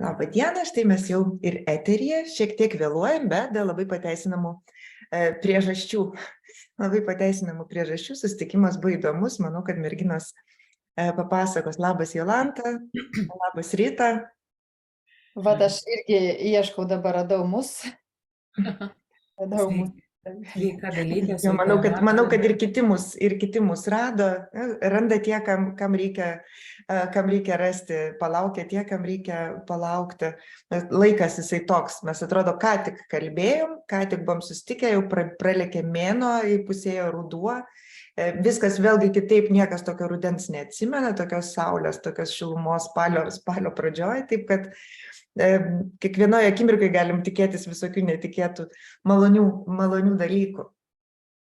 Labą dieną, štai mes jau ir eteryje, šiek tiek vėluojam, bet dėl labai pateisinamų priežasčių. Labai pateisinamų priežasčių susitikimas buvo įdomus, manau, kad merginos papasakos. Labas Jolanta, labas Rita. Vat aš irgi ieškau dabar, radau mus. Sveika dalykė. Jau manau, kad ir kiti mus rado, randa tie, kam reikia rasti, palaukia tie, kam reikia palaukti. Laikas jisai toks, mes atrodo, ką tik kalbėjom, ką tik buvom susitikę, jau pralėkė mėnuo, įpusėjo ruduo. Viskas vėlgi kitaip, niekas tokio rudens neatsimena, tokios saulės, tokios šilumos spalio pradžioje, taip kad kiekvienoje akimirkai galim tikėtis visokių netikėtų malonių dalykų.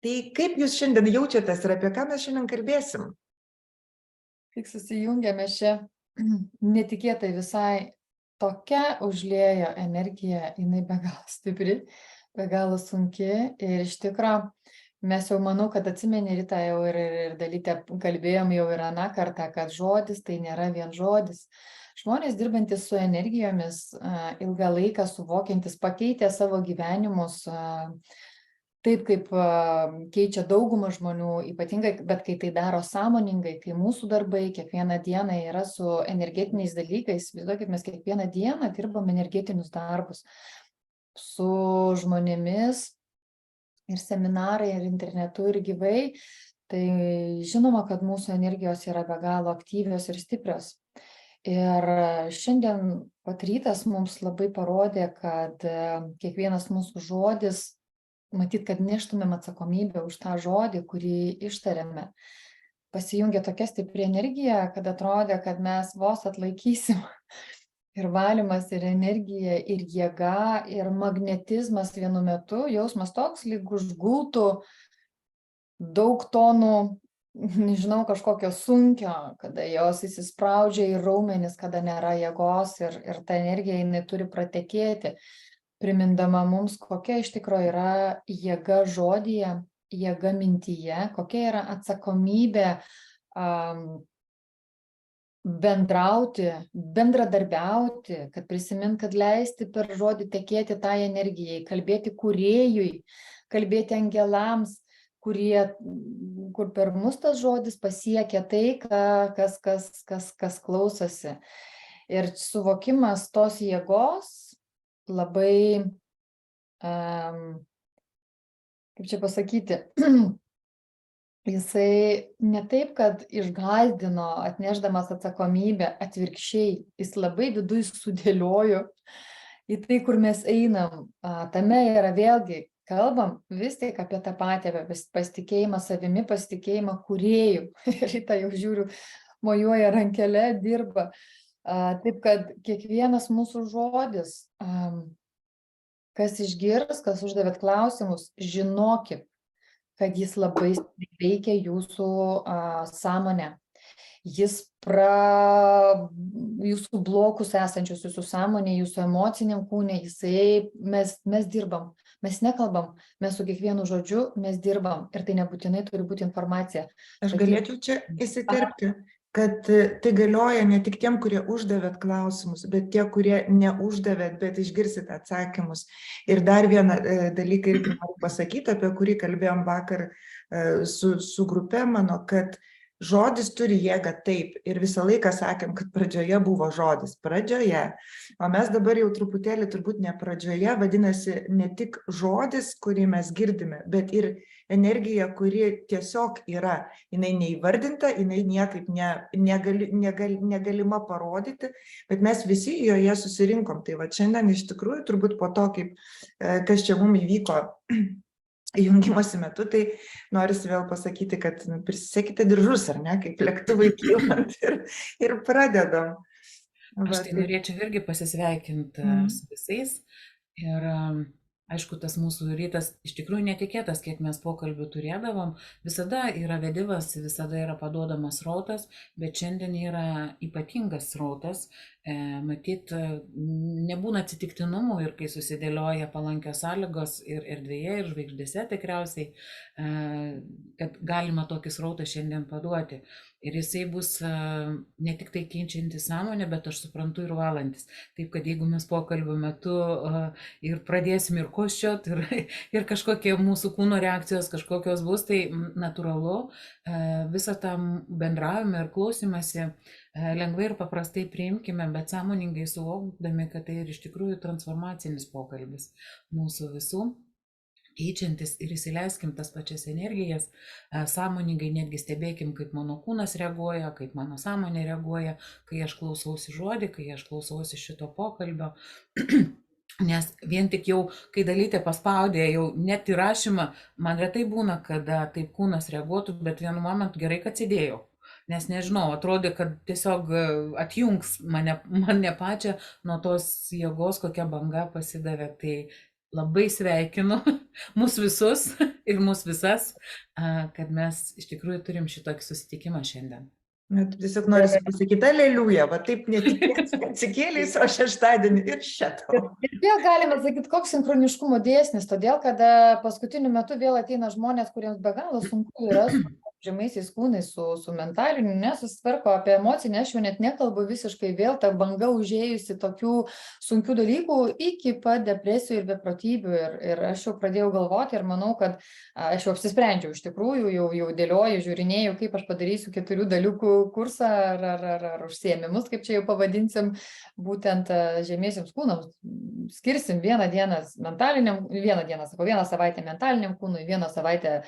Tai kaip jūs šiandien jaučiatės ir apie ką mes šiandien kalbėsim? Tik susijungėme čia netikėtai visai tokia užliejo energija, jinai be galo stipri, be galo sunki ir iš tikro mes jau manau, kad atsimeni Rita jau ir Dalytė kalbėjom jau ir aną kartą, kad žodis tai nėra vien žodis. Žmonės dirbantis su energijomis, ilgą laiką suvokiantis, pakeitė savo gyvenimus taip, kaip keičia daugumą žmonių, ypatingai, bet kai tai daro sąmoningai, kai mūsų darbai kiekvieną dieną yra su energetiniais dalykais, įsivaizduokit, mes kiekvieną dieną dirbam energetinius darbus su žmonėmis ir seminarai, ir internetu, ir gyvai, tai žinoma, kad mūsų energijos yra be galo aktyvios ir stiprios. Ir šiandien pat rytas mums labai parodė, kad kiekvienas mūsų žodis, matyt, kad neštumėm atsakomybę už tą žodį, kurį ištariame. Pasijungė tokia stipri energija, kad atrodė, kad mes vos atlaikysim ir valymas, ir energija, ir jėga, ir magnetizmas vienu metu, jausmas toks, lyg užgultų daug tonų, nežinau, kažkokio sunkio, kada jos įsispraudžia į raumenis, kada nėra jėgos ir ta energija jinai turi pratekėti, primindama mums, kokia iš tikrųjų yra jėga žodyje, jėga mintyje, kokia yra atsakomybė bendrauti, bendradarbiauti, kad prisimint, kad leisti per žodį tekėti tai energijai, kalbėti kūrėjui, kalbėti angelams, kur per mus tas žodis pasiekia tai, kas klausosi. Ir suvokimas tos jėgos labai, kaip čia pasakyti, jisai ne taip, kad išgąsdino, atnešdamas atsakomybę, atvirkščiai, jis labai viduj sudėliojo į tai, kur mes einam. Tame yra vėlgi, kalbam vis tik apie tą patį, apie pasitikėjimą savimi, pasitikėjimą kūrėjų. Rita jau žiūriu, mojuoja rankelę, dirba. Taip, kad kiekvienas mūsų žodis, kas išgirs, kas uždavėt klausimus, žinokit, kad jis labai veikia jūsų sąmonę. Jis jūsų blokus esančius, jūsų sąmonė, jūsų emociniam kūne, mes dirbam, mes nekalbam, mes su kiekvienu žodžiu mes dirbam ir tai nebūtinai turi būti informacija. Aš galėčiau čia įsiterpti, kad tai galioja ne tik tiem, kurie uždavėt klausimus, bet tie, kurie neuždavėt, bet išgirsit atsakymus. Ir dar vieną dalyką irgi noriu pasakyti, apie kurį kalbėjom vakar su grupe mano, kad žodis turi jėgą taip ir visą laiką sakėm, kad pradžioje buvo žodis, pradžioje, o mes dabar jau truputėlį turbūt ne pradžioje, vadinasi ne tik žodis, kurį mes girdime, bet ir energija, kuri tiesiog yra, jinai neįvardinta, jinai niekaip negalima parodyti, bet mes visi joje susirinkom. Tai va šiandien iš tikrųjų turbūt po to, kaip kas čia mums įvyko jungimosi metu, tai norisi vėl pasakyti, kad prisisekite diržus, ar ne, kaip lėktuvai kylant ir pradedam. Aš tai norėčiau irgi pasisveikinti su visais ir aišku, tas mūsų rytas iš tikrųjų netikėtas, kiek mes pokalbių turėdavom. Visada yra vedimas, visada yra paduodamas srautas, bet šiandien yra ypatingas srautas. Matyt, nebūna atsitiktinumų ir kai susidėlioja palankios sąlygos ir erdvėje, ir žvaigždėse tikriausiai, kad galima tokį srautą šiandien paduoti. Ir jisai bus ne tik tai keičiantis sąmonę, bet aš suprantu ir valantis. Taip, kad jeigu mes pokalbio metu ir pradėsim ir koščiot, ir kažkokie mūsų kūno reakcijos kažkokios bus, tai natūralu visą tam bendravimą ir klausimąsi lengvai ir paprastai priimkime, bet sąmoningai suvokdami, kad tai ir iš tikrųjų transformacinis pokalbis mūsų visų. Keičiantis ir įsileiskim tas pačias energijas, sąmoningai netgi stebėkim, kaip mano kūnas reaguoja, kaip mano sąmonė reaguoja, kai aš klausausi žodį, kai aš klausausi šito pokalbio. Nes vien tik jau, kai dalytė paspaudė jau net įrašymą, man retai būna, kada taip kūnas reaguotų, bet vienu momentu gerai, kad sėdėjau. Nes nežinau, atrodė, kad tiesiog atjungs mane pačią nuo tos jėgos, kokia banga pasidavė. Tai labai sveikinu mūsų visus ir mūsų visas, kad mes iš tikrųjų turim šitokį susitikimą šiandien. Tiesiog noriu pasakyti, aleliuja, va taip netikėtai atsikėlės, o šeštadienį ir šitą. Ir vėl galime sakyti, koks sinchroniškumo dėsnis, todėl, kad paskutiniu metu vėl ateina žmonės, kuriems be galo sunku yra su žemaisiais kūnais, su mentaliniu, nesusitvarko apie emocinę, aš jau net nekalbu visiškai, vėl ta banga užėjusi tokių sunkių dalykų iki pat depresijų ir beprotybių. Ir aš jau pradėjau galvoti ir manau, kad aš jau apsisprendžiau iš tikrųjų, jau dėlioju, žiūrinėjau, kaip aš padarysiu 4 daliukų kursą ar užsiėmimus, kaip čia jau pavadinsim, būtent žemiesiems kūnams. Skirsim vieną savaitę mentaliniam kūnui, vieną savaitę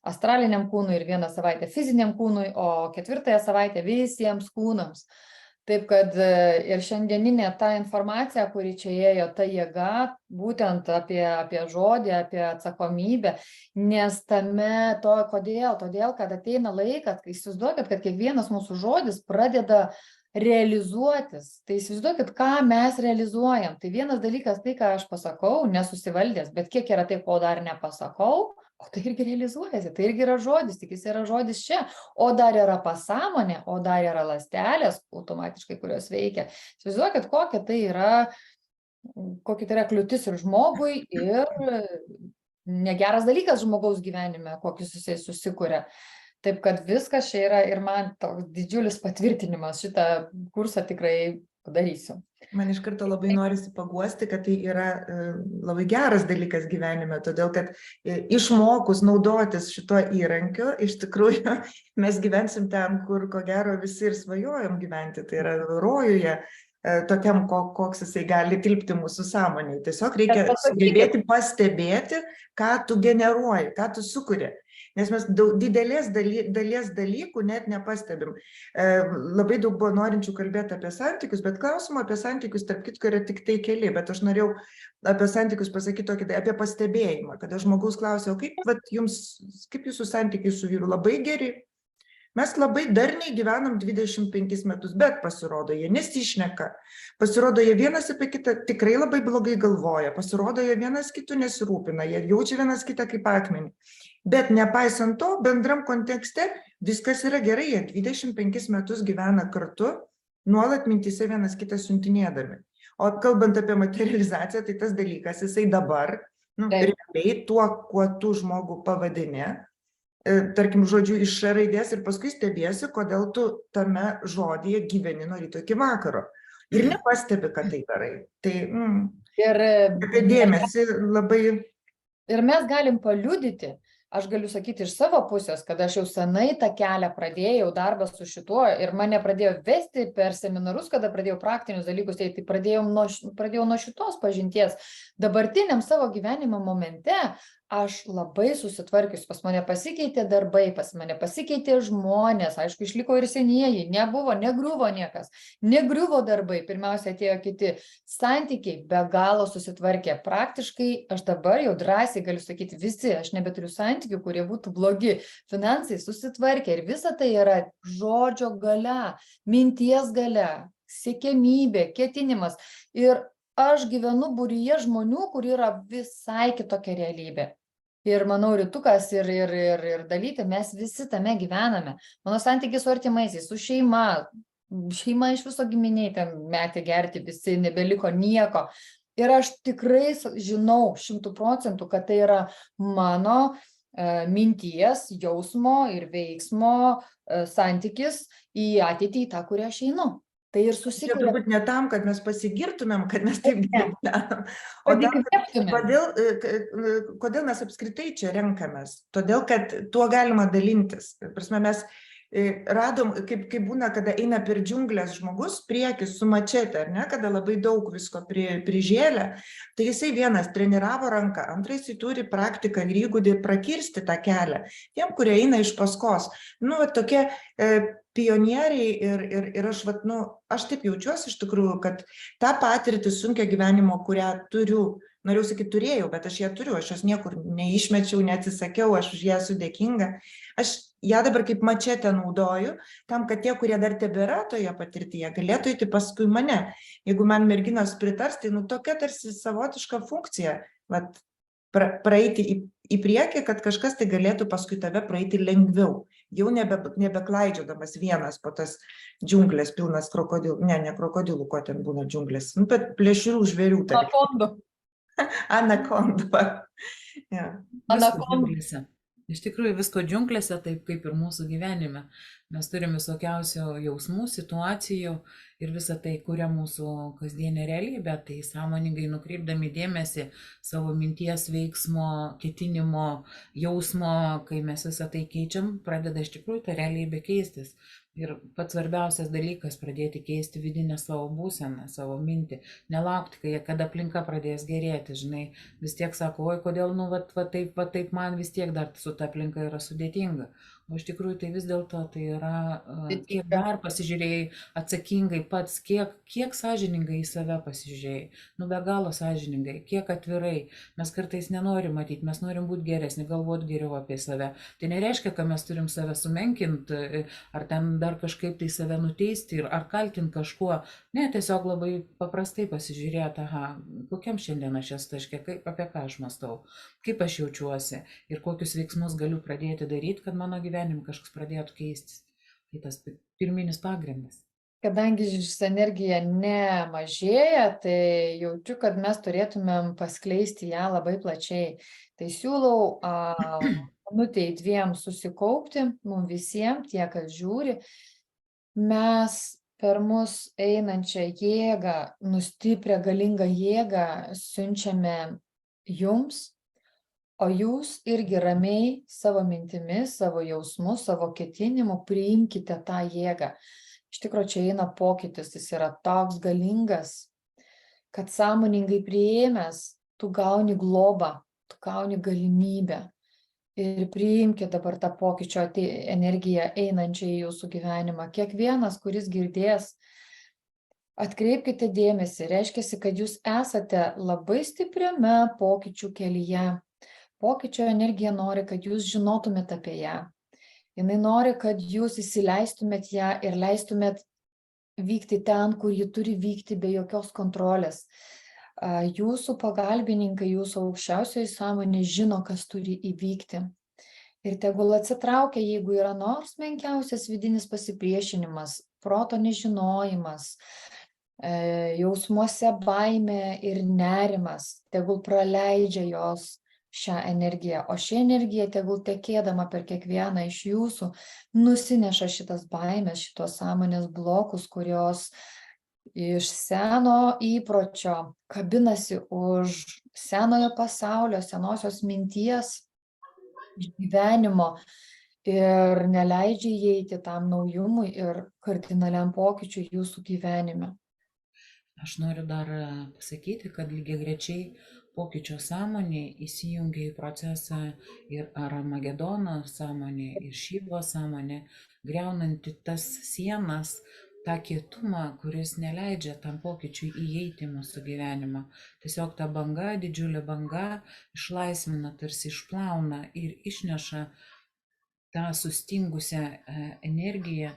astraliniam kūnui ir vieną savaitę fiziniam kūnui, o 4 savaitę visiems kūnams. Taip kad ir šiandieninė ta informacija, kuri čia ėjo, ta jėga, būtent apie žodį, apie atsakomybę, nes tame to, kodėl? Todėl, kad ateina laikas, kai įsivaizduokit, kad kiekvienas mūsų žodis pradeda realizuotis. Tai įsivaizduokit, ką mes realizuojam. Tai vienas dalykas, tai, ką aš pasakau, nesusivaldęs, bet kiek yra tai, ko dar nepasakau, o tai irgi realizuojasi, tai irgi yra žodis, tik jis yra žodis čia, o dar yra pasąmonė, o dar yra ląstelės automatiškai, kurios veikia. Įsivaizduokit, kokia tai yra kliūtis ir žmogui ir negeras dalykas žmogaus gyvenime, kokius jisai susikuria. Taip kad viskas čia yra ir man toks didžiulis patvirtinimas, šitą kursą tikrai padarysiu. Man iš karto labai norisi paguosti, kad tai yra labai geras dalykas gyvenime, todėl kad išmokus naudotis šituo įrankiu, iš tikrųjų mes gyvensim ten, kur ko gero visi ir svajojom gyventi, tai yra rojuje, tokiam, koks jisai gali tilpti mūsų sąmonėje. Tiesiog reikia sugebėti pastebėti, ką tu generuoji, ką tu sukuri. Nes mes didelės dalies dalykų net nepastebim. Labai daug buvo norinčių kalbėti apie santykius, bet klausimų apie santykius, tarp kitko, yra tik tai keli, bet aš norėjau apie santykius pasakyti tokį, apie pastebėjimą, kada žmogaus klausia, o kaip jūsų santykiai su vyru? Labai geri. Mes labai darniai gyvenam 25 metus, bet pasirodo, jie nesišneka, pasirodo, jie vienas apie kitą tikrai labai blogai galvoja, pasirodo, jie vienas kitų nesirūpina, jie jaučia vienas kitą kaip akmenį. Bet nepaisant to, bendram kontekste viskas yra gerai, jie 25 metus gyvena kartu, nuolat mintyse vienas kitą siuntinėdami. O kalbant apie materializaciją, tai tas dalykas, jisai dabar, realiai tuo, kuo tu žmogų pavadini, tarkim, žodžiu iš raidės ir paskui stebėsi, kodėl tu tame žodyje gyveni nuo ryto iki vakaro. Ir nepastebi, kad tai darai. Tai apie dėmesį labai... Ir mes galim paliudyti, aš galiu sakyti iš savo pusės, kad aš jau senai tą kelią pradėjau, darbą su šituo ir mane pradėjo vesti per seminarus, kada pradėjau praktinius dalykus, tai pradėjau nuo šitos pažinties. Dabartiniam savo gyvenimo momente aš labai susitvarkius, pas mane pasikeitė darbai, pas mane pasikeitė žmonės, aišku, išliko ir senieji, negriuvo niekas, negriuvo darbai, pirmiausia atėjo kiti santykiai, be galo susitvarkė. Praktiškai aš dabar jau drąsiai galiu sakyti, visi, aš nebeturiu santykių, kurie būtų blogi, finansai susitvarkė ir visa tai yra žodžio galia, minties galia, siekiamybė, ketinimas ir aš gyvenu būryje žmonių, kur yra visai kitokia realybė. Ir manau, Rytukas ir Dalytė, mes visi tame gyvename. Mano santykis su artimaisiais, su šeima iš viso giminiai ten metė gerti, visi nebeliko nieko. Ir aš tikrai žinau 100%, kad tai yra mano minties, jausmo ir veiksmo santykis į ateitį, į tą, kurią aš einu. Tai ir Čia susikuria. turbūt ne tam, kad mes pasigirtumėm, kad mes taip gyvenam, o Kad tam, įkvėptumėm. kodėl mes apskritai čia renkamės? Todėl, kad tuo galima dalintis. Prasme, mes radom, kaip būna, kada eina per džiunglės žmogus, priekis su mačete, ar ne, kada labai daug visko prižėlė, tai jisai vienas treniravo ranką, antras jis turi praktiką ir įgūdį prakirsti tą kelią. Tiem, kurie eina iš paskos. Nu, tokie pionieriai ir aš, aš taip jaučiuosi iš tikrųjų, kad tą patirtį sunkia gyvenimo, kurią turiu, norėjau sakyti turėjau, bet aš ją turiu, aš jos niekur neišmečiau, neatsisakiau, aš už ją esu dėkinga. Aš ją dabar kaip mačetę naudoju, tam, kad tie, kurie dar tebėra toje patirtyje, galėtų eiti paskui mane. Jeigu man merginos pritars, tai tokia tarsi savotiška funkcija, praeiti į priekį, kad kažkas tai galėtų paskui tave praeiti lengviau. Jau nebeklaidžiodamas vienas po tas džiunglės pilnas krokodilų, ne krokodilų, ko ten būna džiunglės, bet plėšrių žvėrių. Anakondų. Anakondų. Ja. Anakondų. Iš tikrųjų, visko džiunglėse, taip kaip ir mūsų gyvenime. Mes turim visokiausių jausmų, situacijų ir visą tai kuria mūsų kasdienė realybė. Tai sąmoningai nukreipdami dėmesį savo minties, veiksmo, ketinimo, jausmo, kai mes visą tai keičiam, pradeda iš tikrųjų ta realybė keistis. Ir pats svarbiausias dalykas - pradėti keisti vidinę savo būseną, savo mintį. Nelaukti, kad aplinka pradės gerėti, žinai. Vis tiek sako, oi, kodėl, taip man vis tiek dar su ta aplinka yra sudėtinga. O iš tikrųjų tai vis dėlto tai yra, kiek dar pasižiūrėjai atsakingai pats, kiek sąžiningai į save pasižiūrėjai. Be galo sąžiningai, kiek atvirai. Mes kartais nenorim matyti, mes norim būti geresni, galvoti geriau apie save. Tai nereiškia, kad mes turim save sumenkinti, ar ten dar kažkaip tai save nuteisti, ar kaltinti kažkuo. Ne, tiesiog labai paprastai pasižiūrėti, kokiam šiandien aš esu taške, apie ką aš mąstau, kaip aš jaučiuosi ir kokius veiksmus galiu pradėti daryti, kad mano gyvenime kažkas pradėtų keistis. Tai tas pirminis pagrindas. Kadangi šis energija nemažėja, tai jaučiu, kad mes turėtumėm paskleisti ją labai plačiai. Tai siūlau minutei dviem susikaupti, mums visiems, tie, kas žiūri, mes per mus einančią jėgą, nustiprią, galingą jėgą siunčiame jums, o jūs irgi ramiai savo mintimis, savo jausmus, savo ketinimu priimkite tą jėgą. Iš tikrųjų, čia eina pokytis, jis yra toks galingas, kad sąmoningai priėmęs, tu gauni globą, tu gauni galimybę. Ir priimkite dabar tą pokyčio energiją einančią į jūsų gyvenimą. Kiekvienas, kuris girdės, atkreipkite dėmesį, reiškia, kad jūs esate labai stipriame pokyčių kelyje. Pokyčio energija nori, kad jūs žinotumėt apie ją. Jis nori, kad jūs įsileistumėt ją ir leistumėt vykti ten, kur ji turi vykti be jokios kontrolės. Jūsų pagalbininkai, jūsų aukščiausioji sąmonė žino, kas turi įvykti. Ir tegul atsitraukia, jeigu yra nors menkiausias vidinis pasipriešinimas, proto nežinojimas, jausmuose baimė ir nerimas, tegul praleidžia jos šią energiją, o ši energija tegul tekėdama per kiekvieną iš jūsų nusineša šitas baimės, šitos sąmonės blokus, kurios iš seno įpročio kabinasi už senojo pasaulio, senosios minties, gyvenimo ir neleidžia įeiti tam naujumui ir kardinaliam pokyčiui jūsų gyvenime. Aš noriu dar pasakyti, kad lygiagrečiai pokyčio sąmonė įsijungia į procesą ir Armagedono sąmonė, ir Šyvo sąmonė, greunanti tas sienas, tą kietumą, kuris neleidžia tam pokyčiui įeiti į mūsų gyvenimą. Tiesiog ta banga, didžiulė banga, išlaisvina, tarsi išplauna ir išneša tą sustingusią energiją,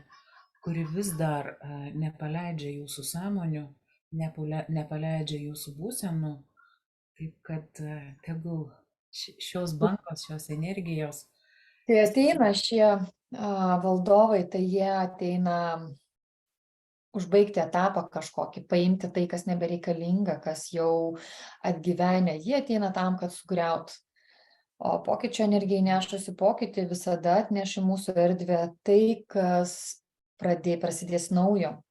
kuri vis dar nepaleidžia jūsų sąmonių, nepaleidžia jūsų būsenų. Taip kad tegul šios bangos, šios energijos. Tai ateina šie valdovai, tai jie ateina užbaigti etapą kažkokį, paimti tai, kas nebereikalinga, kas jau atgyvenę. Jie ateina tam, kad sugriaut. O pokyčio energija nešasi pokytį visada atneša mūsų erdvę tai, kas prasidės naujo.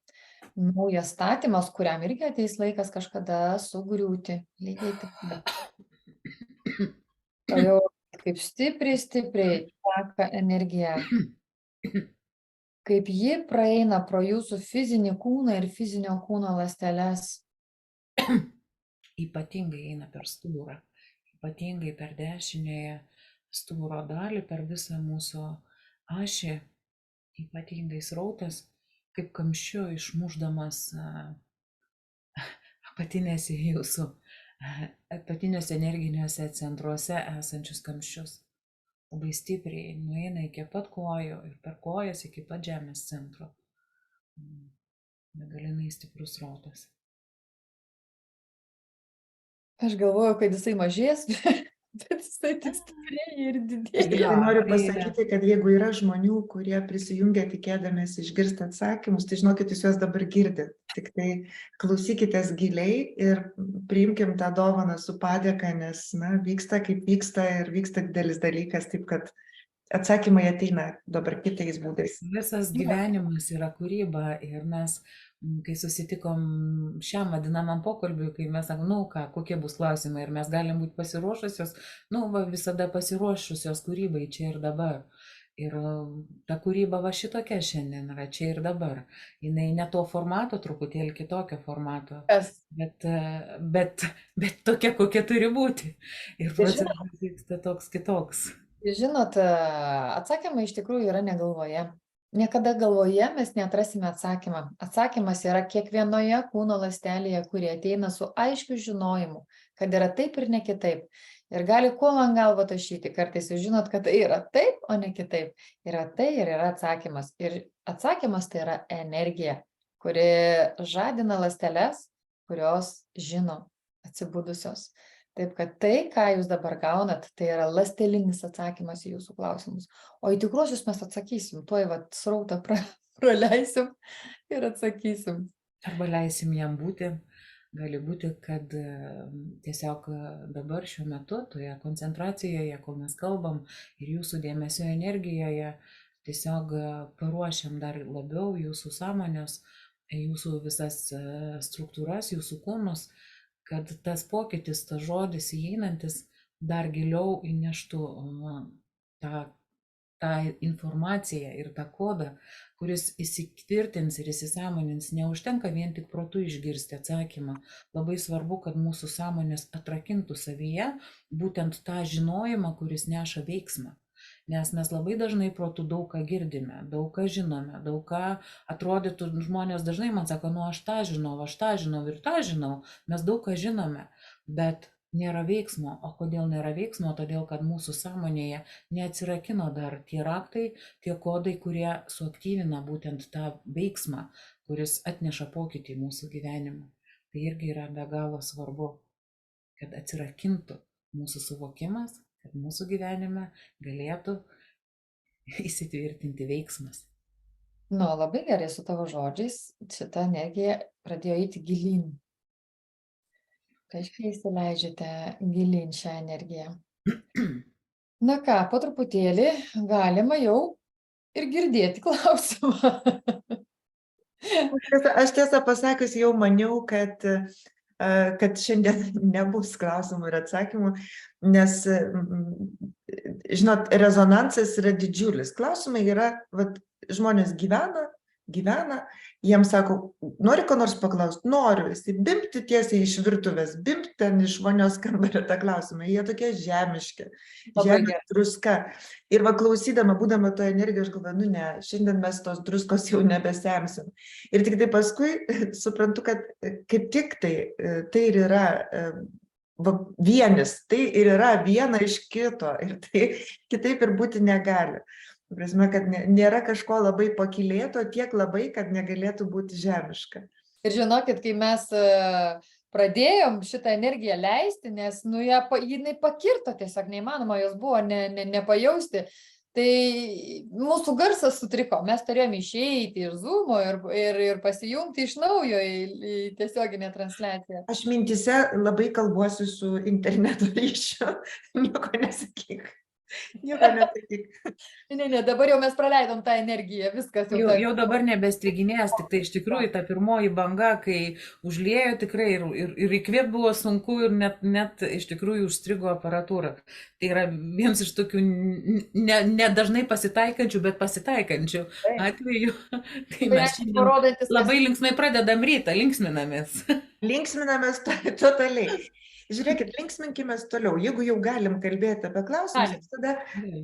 Naujas statymas, kuriam irgi ateis laikas kažkada sugriūti. Lygiai taip pat. O jau kaip stipriai teka energija, kaip ji praeina pro jūsų fizinį kūną ir fizinio kūno ląsteles. Ypatingai eina per stuburą, ypatingai per dešinėje stuburo dalį, per visą mūsų ašį, ypatingai srautas, kaip kamščiu išmušdamas apatiniuose energiniuose centruose esančius kamščius. Labai stipriai nueina iki pat kojų ir per kojas iki pat žemės centro. Begalinai stiprus srautas. Aš galvoju, kad jisai mažės, bet jisai tik stiprėja ir Aš didėja. tikrai noriu pasakyti, kad jeigu yra žmonių, kurie prisijungia tikėdamėsi išgirsti atsakymus, tai žinokit, jūs juos dabar girdit. Tik tai klausykitės giliai ir priimkim tą dovaną su padėka, nes vyksta kaip vyksta ir vyksta didelis dalykas, taip kad atsakymai ateina dabar kitais būdais. Visas gyvenimas yra kūryba ir mes, kai susitikom šiam vadinamam pokalbiui, kai mes sakom, kokie bus klausimai ir mes galim būti pasiruošusios, visada pasiruošusios kūrybai čia ir dabar. Ir ta kūryba šitokia šiandien yra čia ir dabar. Jinai ne to formato, truputėlį kitokio formato, bet tokia, kokia turi būti. Ir procesas vyksta toks kitoks. Žinot, atsakymai iš tikrųjų yra ne galvoje. Niekada galvoje mes neatrasime atsakymą. Atsakymas yra kiekvienoje kūno ląstelėje, kuri ateina su aiškiu žinojimu, kad yra taip ir ne kitaip. Ir gali kuo man galva tašyti. Kartais jūs žinot, kad tai yra taip, o ne kitaip. Yra tai ir yra atsakymas. Ir atsakymas tai yra energija, kuri žadina ląsteles, kurios žino atsibudusios. Taip kad tai, ką jūs dabar gaunat, tai yra ląstelinis atsakymas į jūsų klausimus. O į tikruosius mes atsakysim. Tuoj srautą praleisim ir atsakysim. Arba leisim jam būti. Gali būti, kad tiesiog dabar šiuo metu, toje koncentracijoje, kol mes kalbam, ir jūsų dėmesio energijoje, tiesiog paruošiam dar labiau jūsų sąmonės, jūsų visas struktūras, jūsų kūnus, kad tas pokytis, tas žodis įeinantis dar giliau įneštų tą informaciją ir tą kodą, kuris įsitvirtins ir įsisąmonins. Neužtenka vien tik protu išgirsti atsakymą. Labai svarbu, kad mūsų sąmonės atrakintų savyje būtent tą žinojimą, kuris neša veiksmą. Nes mes labai dažnai protu daug ką girdime, daug ką žinome, daug ką atrodytų, žmonės dažnai man sako, aš tą žinau ir tą žinau, mes daug ką žinome, bet nėra veiksmo. O kodėl nėra veiksmo? Todėl, kad mūsų sąmonėje neatsirakino dar tie raktai, tie kodai, kurie suaktyvina būtent tą veiksmą, kuris atneša pokytį į mūsų gyvenimą. Tai irgi yra be galo svarbu, kad atsirakintų mūsų suvokimas, kad mūsų gyvenime galėtų įsitvirtinti veiksmas. Labai gerai su tavo žodžiais. Šita energija pradėjo eiti gilyn. Kažkiek įsileidžiate gilyn šią energiją. Po truputėlį galima jau ir girdėti klausimą. Aš tiesą pasakius jau maniau, kad šiandien nebus klausimų ir atsakymų, nes, žinot, rezonansas yra didžiulis. Klausimai yra, žmonės gyvena, jiems sako, nori ko nors paklausti? Noriu, jisai bimpti tiesiai iš virtuvės, bimpti ten iš vonios kambario tą klausimą, jie tokie žemiški, žemės druska. Ir klausydama, būdama to energiją, aš galvoju, ne, šiandien mes tos druskos jau nebesemsim. Ir tik tai paskui suprantu, kad kaip tik tai ir yra vienis, tai ir yra viena iš kito, ir tai kitaip ir būti negali. Prasme, kad nėra kažko labai pakylėto, tiek labai, kad negalėtų būti žemiška. Ir žinokit, kai mes pradėjom šitą energiją leisti, nes jinai pakirto tiesiog neįmanoma, jos buvo nepajausti, Tai mūsų garsas sutriko, mes turėjome išeiti iš Zoomo ir pasijungti iš naujo į tiesioginę transliaciją. Aš mintise labai kalbuosi su interneto ryšiu, nieko nesakyk. Nieko nesakyk. Ne, dabar jau mes praleidom tą energiją, viskas jau. Jau dabar nebestriginės, tik tai iš tikrųjų ta pirmoji banga, kai užliejo tikrai ir įkvėp buvo sunku ir net iš tikrųjų užstrigo aparatūra. Tai yra vienas iš tokių nedažnai pasitaikančių, bet pasitaikančių atvejų, kai mes šiandien labai linksmai pradedam rytą, linksminamės. Linksminamės totaliai. Žiūrėkit, linksminkimės toliau. Jeigu jau galim kalbėti apie klausimus, tada,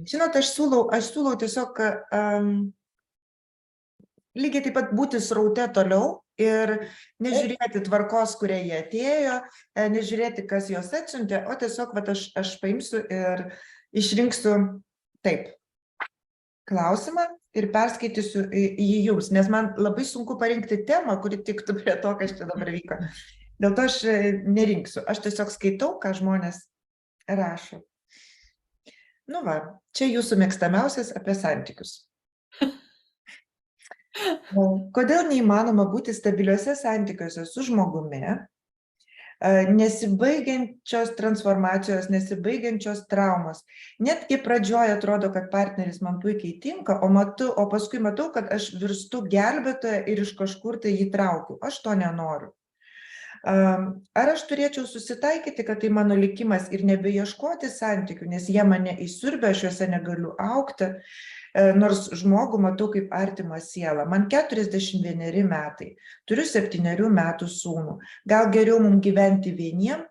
žinot, aš siūlau tiesiog lygiai taip pat būti sraute toliau ir nežiūrėti tvarkos, kurie jie atėjo, nežiūrėti, kas juos atsiuntė, o tiesiog aš paimsiu ir išrinksiu taip klausimą ir perskaitysiu jį jums, nes man labai sunku parinkti temą, kuri tiktų prie to, kas čia dabar vyko. Dėl to aš nerinksiu, aš tiesiog skaitau, ką žmonės rašo. Nu va, čia jūsų mėgstamiausias apie santykius. Kodėl neįmanoma būti stabiliuose santykiuose su žmogumi, nesibaigiančios transformacijos, nesibaigiančios traumos. Netgi pradžioje atrodo, kad partneris man puikiai tinka, o paskui matau, kad aš virstu gelbėtoja ir iš kažkur tai jį traukiu. Aš to nenoriu. Ar aš turėčiau susitaikyti, kad tai mano likimas ir nebeieškoti santykių, nes jie mane įsiurbia, aš juose negaliu augti, nors žmogų matau kaip artimą sielą. Man 41 metai, turiu 7 metų sūnų. Gal geriau mums gyventi vieniem?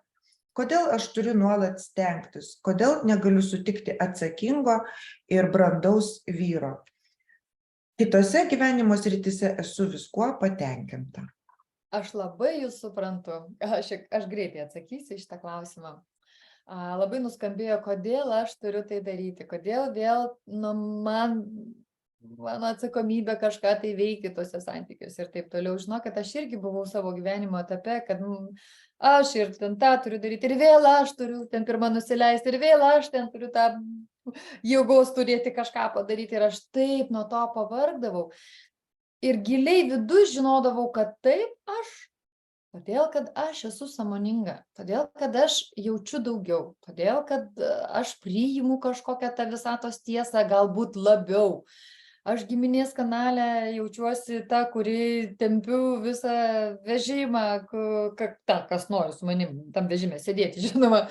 Kodėl aš turiu nuolat stengtis? Kodėl negaliu sutikti atsakingo ir brandaus vyro? Kitose gyvenimo srityse esu viskuo patenkinta. Aš labai jūs suprantu, aš greitai atsakysiu į šitą klausimą. Labai nuskambėjo, kodėl aš turiu tai daryti, kodėl vėl mano atsakomybė kažką tai veikti tose santykiuose ir taip toliau. Žinokit, aš irgi buvau savo gyvenimo etape, kad aš ir ten tą turiu daryti, ir vėl aš turiu ten pirmą nusileisti, ir vėl aš ten turiu tą jėgos turėti kažką padaryti, ir aš taip nuo to pavargdavau. Ir giliai viduje žinodavau, kad taip aš, todėl, kad aš esu sąmoninga, todėl, kad aš jaučiu daugiau, todėl, kad aš priimu kažkokią tą visatos tiesą, galbūt labiau. Aš giminės kanale jaučiuosi ta, kuri tempiu visą vežimą, kas nori su manim tam vežime sėdėti, žinoma.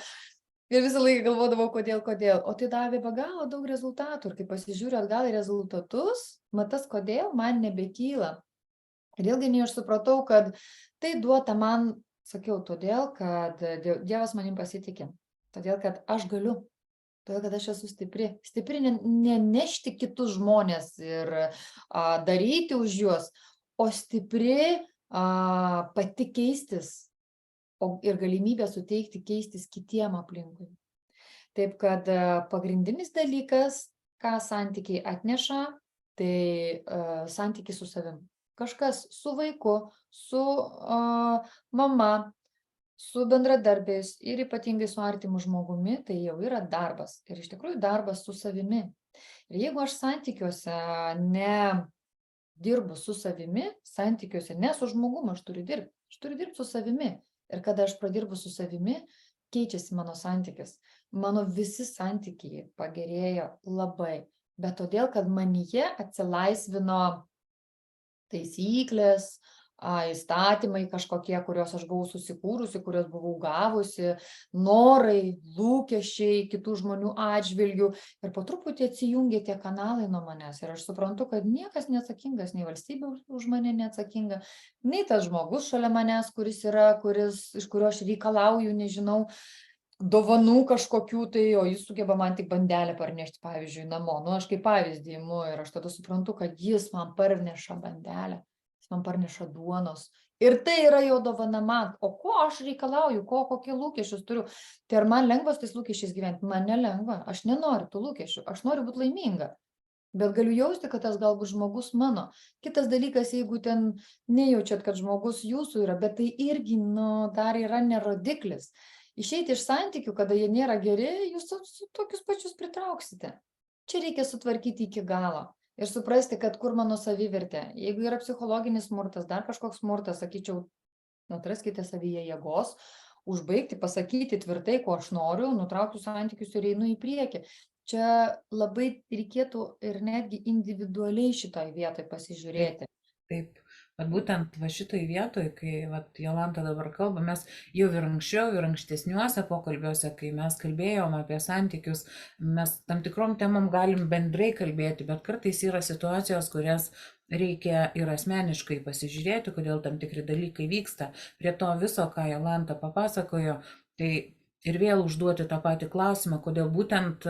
Ir visą laiką galvodavau, kodėl. O tai davė be galo daug rezultatų. Ir kai pasižiūriu atgal į rezultatus, matas, kodėl man nebekyla. Ir ilgainiui aš supratau, kad tai duota man, sakiau, todėl, kad Dievas manim pasitikė. Todėl, kad aš galiu. Todėl, kad aš esu stipri. Stipri nenešti kitus žmonės ir daryti už juos, o stipri pati keistis. Ir galimybę suteikti keistis kitiem aplinkui. Taip kad pagrindinis dalykas, ką santykiai atneša, tai santykiai su savim. Kažkas su vaiku, su mama, su bendradarbiais ir ypatingai su artimu žmogumi, tai jau yra darbas. Ir iš tikrųjų darbas su savimi. Ir jeigu aš santykiuose nedirbu su savimi, santykiuose ne su žmogumi aš turiu dirbti su savimi. Ir kada aš pradirbu su savimi, keičiasi mano santykis. Mano visi santykiai pagerėjo labai. Bet todėl, kad manyje atsilaisvino taisyklės, įstatymai kažkokie, kuriuos aš buvau susikūrusi, kuriuos buvau gavusi, norai, lūkesčiai kitų žmonių atžvilgių. Ir po truputį atsijungė tie kanalai nuo manęs. Ir aš suprantu, kad niekas neatsakingas, nei valstybė už mane neatsakinga, nei tas žmogus šalia manęs, iš kurio aš reikalauju, nežinau, dovanų kažkokių, tai o jis sugeba man tik bandelę parnešti, pavyzdžiui, namo. Aš kaip pavyzdį imu ir aš tada suprantu, kad jis man parneša bandelę. Man parneša duonos. Ir tai yra jo dovana man. O ko aš reikalauju, kokie lūkesčius turiu? Tai ar man lengvas tais lūkesčiais gyventi? Man nelengva. Aš nenoriu tų lūkesčių. Aš noriu būti laiminga. Bet galiu jausti, kad tas galbūt žmogus mano. Kitas dalykas, jeigu ten nejaučiat, kad žmogus jūsų yra, bet tai irgi dar yra nerodiklis. Išeiti iš santykių, kada jie nėra geri, jūs tokius pačius pritrauksite. Čia reikia sutvarkyti iki galo ir suprasti, kad kur mano savivertė. Jeigu yra psichologinis smurtas, dar kažkoks smurtas, sakyčiau, atraskite savyje jėgos, užbaigti, pasakyti tvirtai, ko aš noriu, nutraukti santykius ir einu į priekį. Čia labai reikėtų ir netgi individualiai šitoj vietoj pasižiūrėti. Taip, bet būtent va šitoj vietoj, kai vat, Jolanta dabar kalba, mes jau ir anksčiau, ir ankstesniuose pokalbiuose, kai mes kalbėjom apie santykius, mes tam tikrom temom galim bendrai kalbėti, bet kartais yra situacijos, kurias reikia ir asmeniškai pasižiūrėti, kodėl tam tikri dalykai vyksta. Prie to viso, ką Jolanta papasakojo, tai ir vėl užduoti tą patį klausimą, kodėl būtent,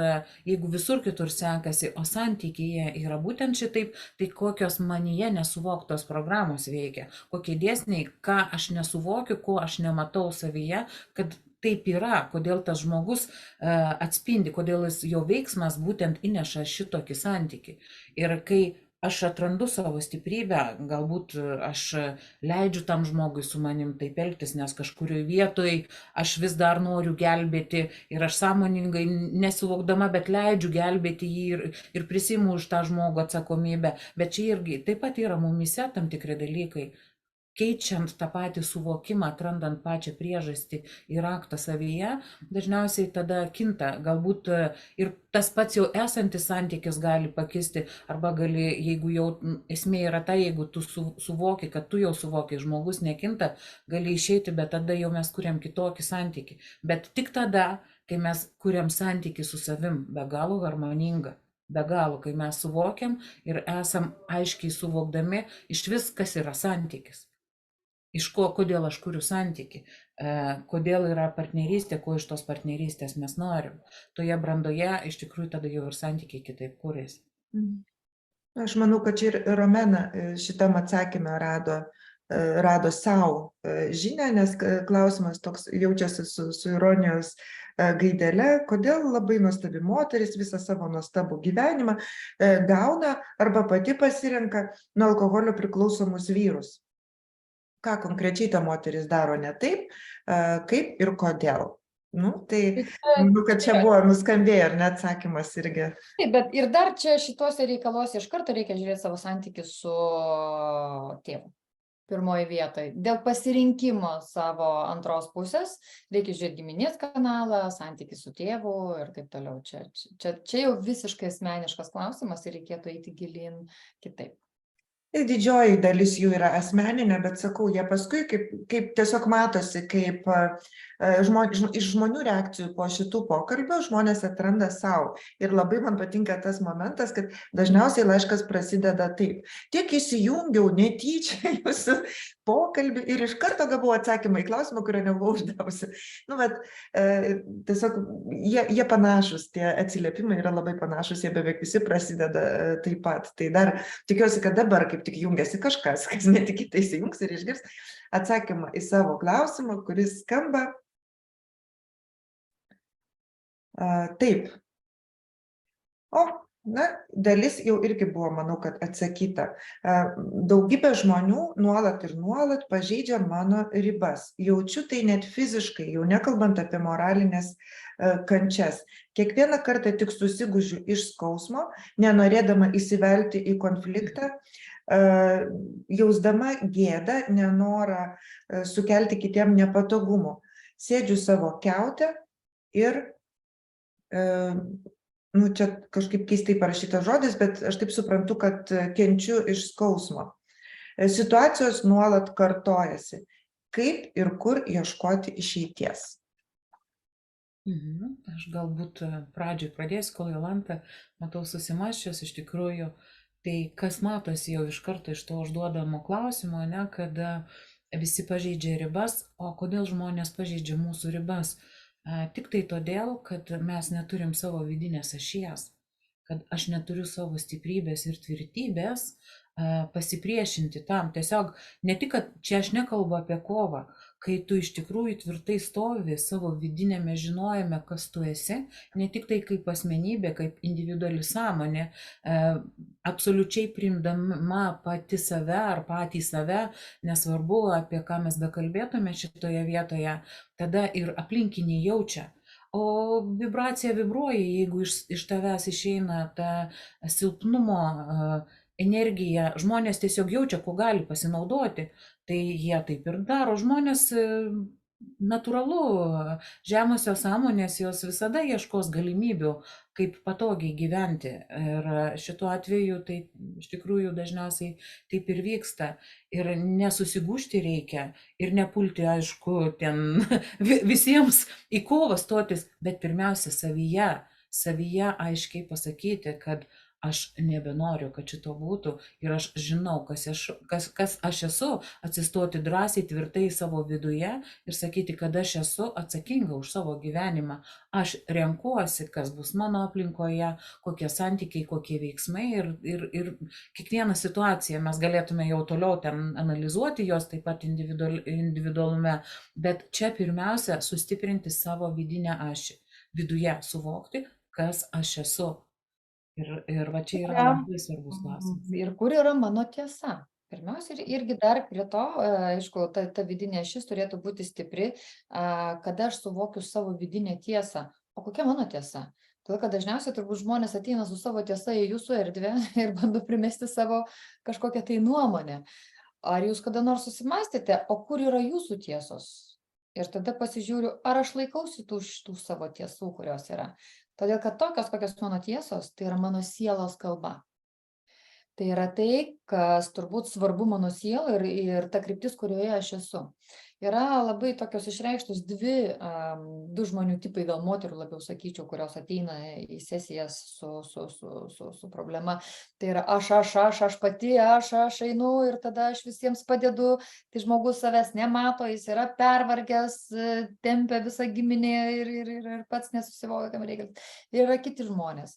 jeigu visur kitur sekasi, o santykyje yra būtent šitaip, tai kokios manyje nesuvoktos programos veikia, kokie dėsniai, ką aš nesuvokiu, ko aš nematau savyje, kad taip yra, kodėl tas žmogus atspindi, kodėl jo veiksmas būtent įneša šitokį santykį. Ir kai aš atrandu savo stiprybę, galbūt aš leidžiu tam žmogui su manim taip elgtis, nes kažkurioje vietoje aš vis dar noriu gelbėti ir aš sąmoningai nesuvokdama, bet leidžiu gelbėti jį ir prisimu už tą žmogų atsakomybę. Bet čia irgi taip pat yra mumise tam tikri dalykai. Keičiant tą patį suvokimą, atrandant pačią priežastį ir raktą savyje, dažniausiai tada kinta. Galbūt ir tas pats jau esantis santykis gali pakisti, arba gali, jeigu jau esmė yra ta, jeigu tu suvoki, kad tu jau suvoki, žmogus nekinta, gali išeiti, bet tada jau mes kuriam kitokį santykį. Bet tik tada, kai mes kuriam santykį su savim, be galo harmoningą. Be galo, kai mes suvokiam ir esam aiškiai suvokdami iš vis, kas yra santykis. Iš ko, kodėl aš kuriu santykį, kodėl yra partnerystė, ko iš tos partnerystės mes norim. Toje brandoje iš tikrųjų tada jau ir santykiai kitaip kūrėsi. Aš manau, kad čia ir Romena šitam atsakymę rado savo žinią, nes klausimas toks jaučiasi su ironijos gaidele, kodėl labai nuostabi moteris visą savo nuostabų gyvenimą gauna arba pati pasirenka nuo alkoholio priklausomus vyrus. Ką konkrečiai ta moteris daro ne taip, kaip ir kodėl. Tai, kad čia buvo nuskambėję, ar ne atsakymas irgi. Taip, bet ir dar čia šituose reikaluose iš karto reikia žiūrėti savo santykį su tėvu. Pirmoje vietoje. Dėl pasirinkimo savo antros pusės reikia žiūrėti giminės kanalą, santykį su tėvu ir taip toliau. Čia jau visiškai asmeniškas klausimas ir reikėtų eiti gilin kitaip. Ir didžioji dalis jų yra asmeninė, bet sakau, jie paskui kaip tiesiog matosi, kaip iš žmonių reakcijų po šitų pokalbių žmonės atranda savo. Ir labai man patinka tas momentas, kad dažniausiai laiškas prasideda taip. Tiek įsijungiau netyčia jūsų pokalbį ir iš karto gavau atsakymą į klausimą, kurio nebuvau uždavusi. Tiesiog jie panašus, tie atsiliepimai yra labai panašus, jie beveik visi prasideda taip pat. Tai dar tikiuosi, kad dabar kaip tik jungiasi kažkas, kas netikėtai įsijungs ir išgirs atsakymą į savo klausimą, kuris skamba taip. Dalis jau irgi buvo, manau, kad atsakyta. Daugybė žmonių nuolat ir nuolat pažeidžia mano ribas. Jaučiu tai net fiziškai, jau nekalbant apie moralinės kančias. Kiekvieną kartą tik susigūžiu iš skausmo, nenorėdama įsivelti į konfliktą, jausdama gėdą, nenorą sukelti kitiem nepatogumų. Sėdžiu savo kiaute ir čia kažkaip keistai parašytas žodis, bet aš taip suprantu, kad kenčiu iš skausmo. Situacijos nuolat kartojasi. Kaip ir kur ieškoti išeities? Aš galbūt pradžioj pradėsiu, kol Jolanta, matau susimąsčius iš tikrųjų, tai kas matosi jau iš karto iš to užduodamo klausimo, kad visi pažeidžia ribas, o kodėl žmonės pažeidžia mūsų ribas? Tik tai todėl, kad mes neturim savo vidinės ašies, kad aš neturiu savo stiprybės ir tvirtybės pasipriešinti tam. Tiesiog ne tik, kad čia aš nekalbu apie kovą, kai tu iš tikrųjų tvirtai stovi savo vidinėme žinojime, kas tu esi, ne tik tai kaip asmenybė, kaip individuali sąmonė, absoliučiai priimdama pati save ar patį save, nesvarbu, apie ką mes bekalbėtume šitoje vietoje, tada ir aplinkiniai jaučia, o vibracija vibruoja, jeigu iš tavęs išeina ta silpnumo energija, žmonės tiesiog jaučia, kuo gali pasinaudoti, tai jie taip ir daro. Žmonės natūralu, žemosios sąmonės jos visada ieškos galimybių, kaip patogiai gyventi. Ir šituo atveju tai iš tikrųjų dažniausiai taip ir vyksta. Ir nesusigūžti reikia ir nepulti, aišku, ten visiems į kovą stotis, bet pirmiausia savyje aiškiai pasakyti, kad aš nebenoriu, kad šito būtų ir aš žinau, kas aš esu, atsistoti drąsiai, tvirtai savo viduje ir sakyti, kad aš esu atsakinga už savo gyvenimą. Aš renkuosi, kas bus mano aplinkoje, kokie santykiai, kokie veiksmai ir kiekvieną situaciją mes galėtume jau toliau ten analizuoti jos taip pat individualume, bet čia pirmiausia sustiprinti savo vidinę ašį, viduje suvokti, kas aš esu. Ir va čia yra labai svarbus klausimas. Ir kur yra mano tiesa? Pirmiausia, irgi dar prie to, aišku, ta vidinė ašis turėtų būti stipri, kada aš suvokiu savo vidinę tiesą. O kokia mano tiesa? Todėl, kad dažniausiai turbūt žmonės ateina su savo tiesa į jūsų erdvę ir bando primesti savo kažkokią tai nuomonę. Ar jūs kada nors susimastėte, o kur yra jūsų tiesos? Ir tada pasižiūriu, ar aš laikausi tų savo tiesų, kurios yra. Todėl, kad tokios, kokios mano tiesos, tai yra mano sielos kalba. Tai yra tai, kas turbūt svarbu mano sielai ir ta kryptis, kurioje aš esu. Yra labai tokios išreikštos du žmonių tipai, gal moterų labiau sakyčiau, kurios ateina į sesijas su problema. Tai yra aš pati, aš einu ir tada aš visiems padedu, tai žmogus savęs nemato, jis yra pervargęs, tempia visą giminę ir pats nesusivokia, kam reikia. Ir yra kiti žmonės.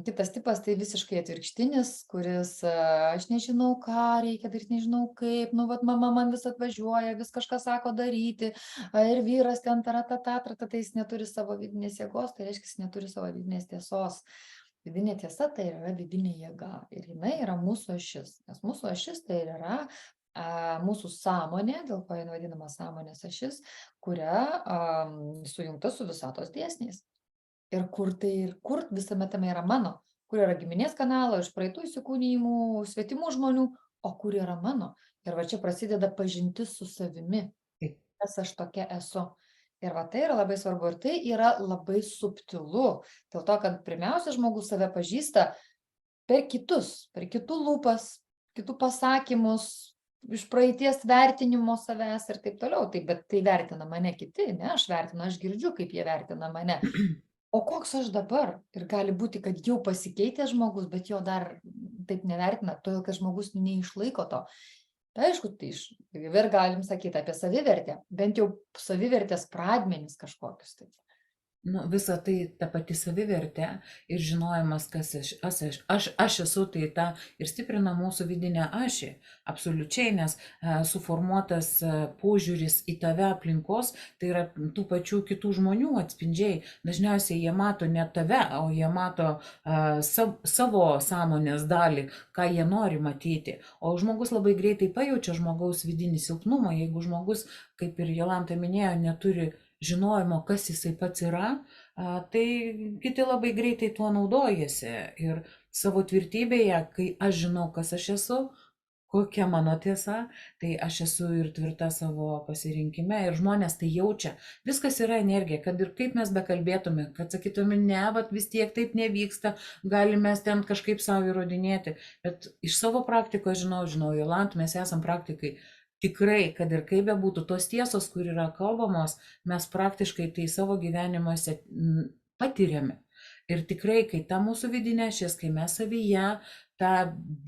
Kitas tipas tai visiškai atvirkštinis, kuris aš nežinau, ką reikia daryti, nežinau kaip, mama man vis atvažiuoja, vis kažką sako daryti, ir vyras ten tai jis neturi savo vidinės jėgos, tai reiškia, jis neturi savo vidinės tiesos. Vidinė tiesa tai yra vidinė jėga ir jinai yra mūsų ašis, nes mūsų ašis tai yra mūsų sąmonė, dėl ko jinai vadinama sąmonės ašis, kuria sujungta su visatos dėsniais. Ir kur visame tame yra mano, kur yra giminės kanalo, iš praeitų įsikūnijimų, svetimų žmonių, o kur yra mano. Ir va čia prasideda pažintis su savimi, kas aš tokia esu. Ir va tai yra labai svarbu ir tai yra labai subtilu. Dėl to, kad pirmiausia žmogus save pažįsta per kitus, per kitų lūpas, kitų pasakymus, iš praeities vertinimo savęs ir taip toliau. Bet tai vertina mane kiti, ne, aš vertinu, aš girdžiu, kaip jie vertina mane. O koks aš dabar? Ir gali būti, kad jau pasikeitė žmogus, bet jo dar taip nevertina, todėl, kad žmogus neišlaiko to. Tai aišku, tai ir galim sakyti apie savivertę, bent jau savivertės pradmenis kažkokius. Tai. Visa tai ta pati savivertė ir žinojimas, kas aš esu, tai ta ir stiprina mūsų vidinę ašį. Absoliučiai, nes suformuotas požiūris į tave aplinkos, tai yra tų pačių kitų žmonių atspindžiai. Dažniausiai jie mato ne tave, o jie mato savo sąmonės dalį, ką jie nori matyti. O žmogus labai greitai pajaučia žmogaus vidinį silpnumą, jeigu žmogus, kaip ir Jolanta minėjo, neturi žinojimo, kas jisai pats yra, tai kiti labai greitai tuo naudojasi. Ir savo tvirtybėje, kai aš žinau, kas aš esu, kokia mano tiesa, tai aš esu ir tvirta savo pasirinkime ir žmonės tai jaučia. Viskas yra energija, kad ir kaip mes bekalbėtume, kad sakytume, ne, vat vis tiek taip nevyksta, galime ten kažkaip savo įrodinėti. Bet iš savo praktikos žinau, Jolanta, mes esam praktikai. Tikrai, kad ir kaip bebūtų, tos tiesos, kur yra kalbamos, mes praktiškai tai savo gyvenimuose patiriame. Ir tikrai, kai ta mūsų vidinė ašis, kai mes savyje tą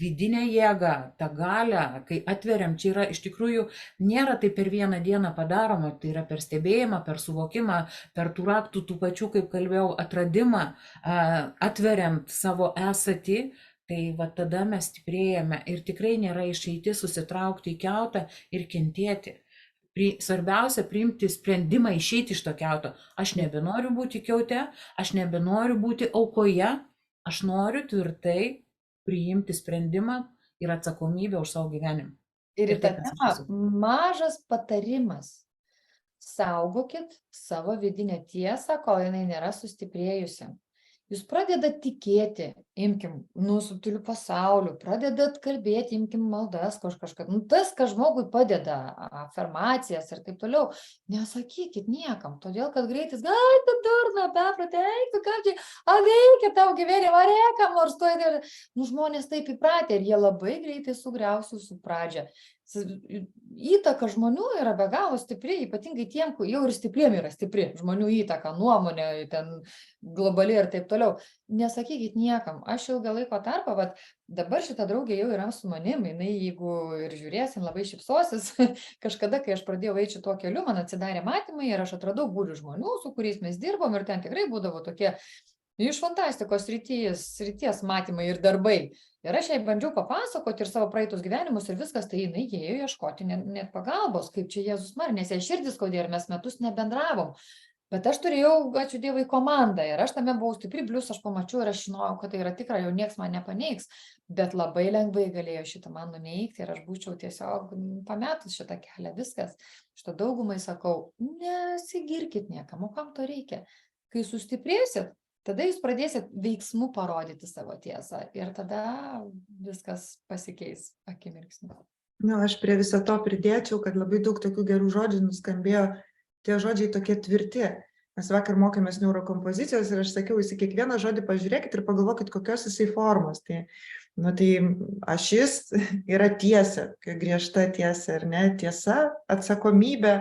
vidinę jėgą, tą galią, kai atveriam, čia yra iš tikrųjų, nėra tai per vieną dieną padaroma, tai yra per stebėjimą, per suvokimą, per tų raktų, tų pačių, kaip kalbėjau, atradimą, atveriant savo esatį. Tai va tada mes stiprėjame ir tikrai nėra išeitis susitraukti į kiautą ir kentėti. Svarbiausia priimti sprendimą išeiti iš to kiauto. Aš nebenoriu būti kiaute, aš nebenoriu būti aukoje, aš noriu tvirtai priimti sprendimą ir atsakomybę už savo gyvenimą. Ir į tą temą mažas patarimas. saugokit savo vidinę tiesą, kol jinai nėra sustiprėjusi. Jūs pradedat tikėti, imkim, subtiliu pasauliu, pradedat kalbėti, imkim maldas kažką. Tas, kas žmogui padeda, afirmacijas ir taip toliau, nesakykit niekam, todėl kad greitis, ai, tu durna, beprotė, eik, tu ką čia, veikia tau gyvenimą, reikia, nors to žmonės taip įpratę ir jie labai greitai sugriaus jūsų pradžią. Įtaka žmonių yra be galo stipri, ypatingai tiem, jau ir stipriem yra stipri žmonių įtaka, nuomonė, ten globali ir taip toliau. Nesakykit niekam, aš ilgą laiko tarpą, dabar šita draugė jau yra su manim, jinai, jeigu ir žiūrėsim, labai šypsosis. Kažkada, kai aš pradėjau eiti šituo keliu, man atsidarė matymai ir aš atradau būrių žmonių, su kuriais mes dirbom ir ten tikrai būdavo tokie iš fantastikos srities matymai ir darbai. Ir aš jai bandžiau papasakoti ir savo praeitus gyvenimus ir viskas, tai jinai ėjo ieškoti net pagalbos, kaip čia Jėzus Marija, nes jai širdis skaudėjo ir mes metus nebendravom. Bet aš turėjau, ačiū Dievui, komandą ir aš tame buvau stipri, plius aš pamačiau ir aš žinojau, kad tai yra tikra, jau nieks man nepaneigs, bet labai lengvai galėjo šitą man nuneigti ir aš būčiau tiesiog pametus šitą kelią, viskas. Šitą daugumai sakau, nesigirkit niekam, o kam to reikia? Kai sustiprėsit, tada jūs pradėsit veiksmų parodyti savo tiesą ir tada viskas pasikeis akimirksniu. Aš prie viso to pridėčiau, kad labai daug tokių gerų žodžių nuskambėjo, tie žodžiai tokie tvirti. Mes vakar mokėmės neurokompozicijos ir aš sakiau, jūs į kiekvieną žodį pažiūrėkit ir pagalvokit, kokios jisai formos. Tai ašis yra tiesa, griežta tiesa, ar ne? Tiesa, atsakomybė,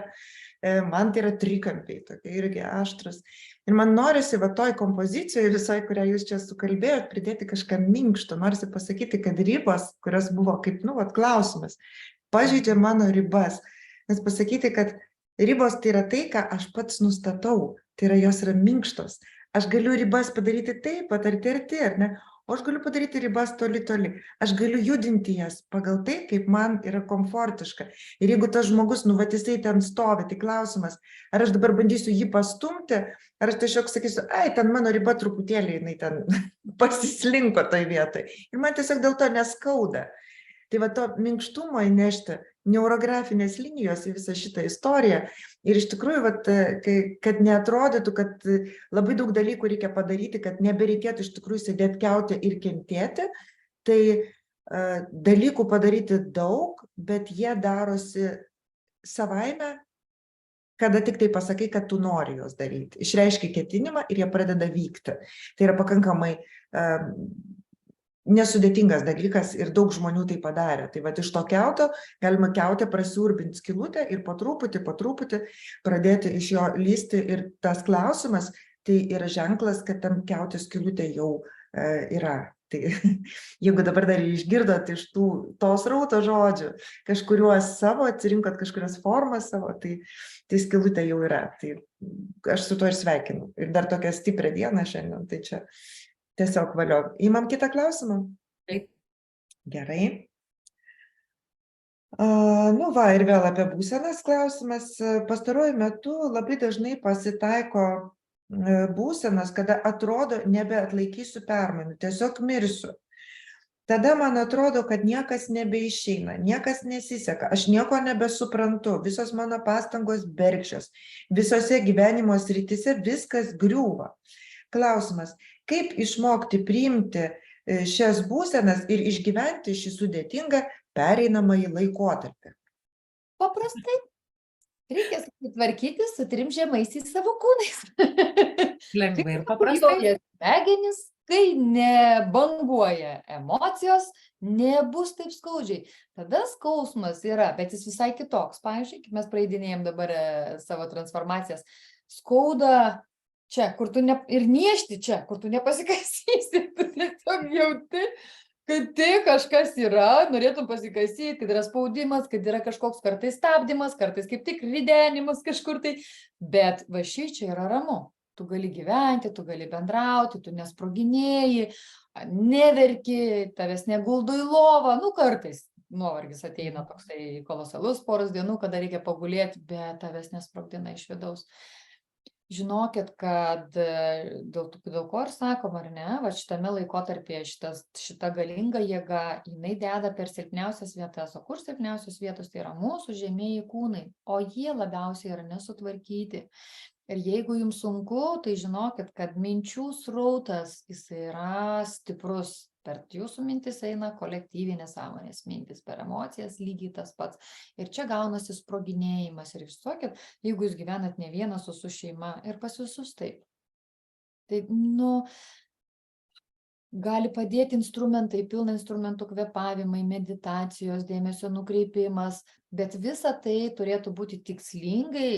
man tai yra trikampiai, tokie irgi aštrus. Ir man norisi toj kompozicijoje visai, kurią jūs čia sukalbėjot, pridėti kažką minkšto. Norisi pasakyti, kad ribos, kurios buvo kaip, klausimas, pažeidžia mano ribas. Nes pasakyti, kad ribos tai yra tai, ką aš pats nustatau, tai yra jos yra minkštos. Aš galiu ribas padaryti taip, arti, ar ne? O aš galiu padaryti ribas toli. Aš galiu judinti jas pagal tai, kaip man yra komfortiška. Ir jeigu tas žmogus, jisai ten stovi, tai klausimas, ar aš dabar bandysiu jį pastumti, ar aš tiesiog sakysiu, ten mano riba truputėlį, jinai ten pasislinko toj vietoj. Ir man tiesiog dėl to neskauda. Tai to minkštumo įnešti, neurografinės linijos į visą šitą istoriją. Ir iš tikrųjų, kad neatrodytų, kad labai daug dalykų reikia padaryti, kad nebereikėtų iš tikrųjų sėdėti kiaute ir kentėti, tai dalykų padaryti daug, bet jie darosi savaime, kada tik tai pasakai, kad tu nori juos daryti. Išreiški ketinimą ir jie pradeda vykti. Tai yra pakankamai nesudėtingas dalykas ir daug žmonių tai padarė. Tai iš to kiauto galima kiautę prasiurbinti skylutę ir po truputį pradėti iš jo lysti. Ir tas klausimas, tai yra ženklas, kad tam kiautės skylutė jau yra. Tai jeigu dabar dar išgirdot iš tos rauto žodžių, kažkuriuos savo, atsirinkot kažkurias formas savo, tai skylutė jau yra. Tai aš su to ir sveikinu. Ir dar tokią stiprią dieną šiandien, tai čia tiesiog valio. Įmam kitą klausimą? Taip. Gerai. Ir vėl apie būsenas klausimas. Pastaruoju metu labai dažnai pasitaiko būsenas, kada atrodo nebeatlaikysiu permainų, tiesiog mirsiu. Tada man atrodo, kad niekas nebeišeina, niekas nesiseka, aš nieko nebesuprantu, visos mano pastangos bergždžios, visose gyvenimo srityse viskas griūva. Klausimas, kaip išmokti priimti šias būsenas ir išgyventi šį sudėtingą pereinamąjį laikotarpį? Paprastai. Reikia susitvarkyti su 3 žemaisiais savo kūnais. Lengvai ir paprastai. Smegenys, kai nebanguoja emocijos, nebus taip skaudžiai. Tada skausmas yra, bet jis visai kitoks. Pavyzdžiui, kaip mes praeidinėjom dabar savo transformacijas, skauda čia, kur tu ir niešti čia, kur tu nepasikasysi, tu tiesiog jauti, kad tai kažkas yra, norėtum pasikasyti, kad yra spaudimas, kad yra kažkoks kartais stabdymas, kartais kaip tik ridenimas kažkur tai, bet šičia yra ramu. Tu gali gyventi, tu gali bendrauti, tu nesproginėji, neverki, tavęs neguldo į lovą, kartais nuovargis ateina toksai kolosalus poros dienų, kada reikia pagulėti, bet tavęs nesprogdina iš vidaus. žinokit, kad dėl ko ir sakom, ar ne, va šitame laikotarpyje šita galinga jėga, jinai deda per silpniausias vietas. O kur silpniausios vietos? Tai yra mūsų žemieji kūnai, o jie labiausiai yra nesutvarkyti. Ir jeigu jums sunku, tai žinokit, kad minčių srautas, jis yra stiprus. Per jūsų mintis eina kolektyvinės sąmonės mintis, per emocijas lygiai tas pats. Ir čia gaunasi sproginėjimas. Ir įsivaizduokit, jeigu jūs gyvenat ne vienas su šeima ir pas visus taip. Tai, gali padėti instrumentai, pilna instrumentų kvėpavimai, meditacijos, dėmesio nukreipimas, bet visa tai turėtų būti tikslingai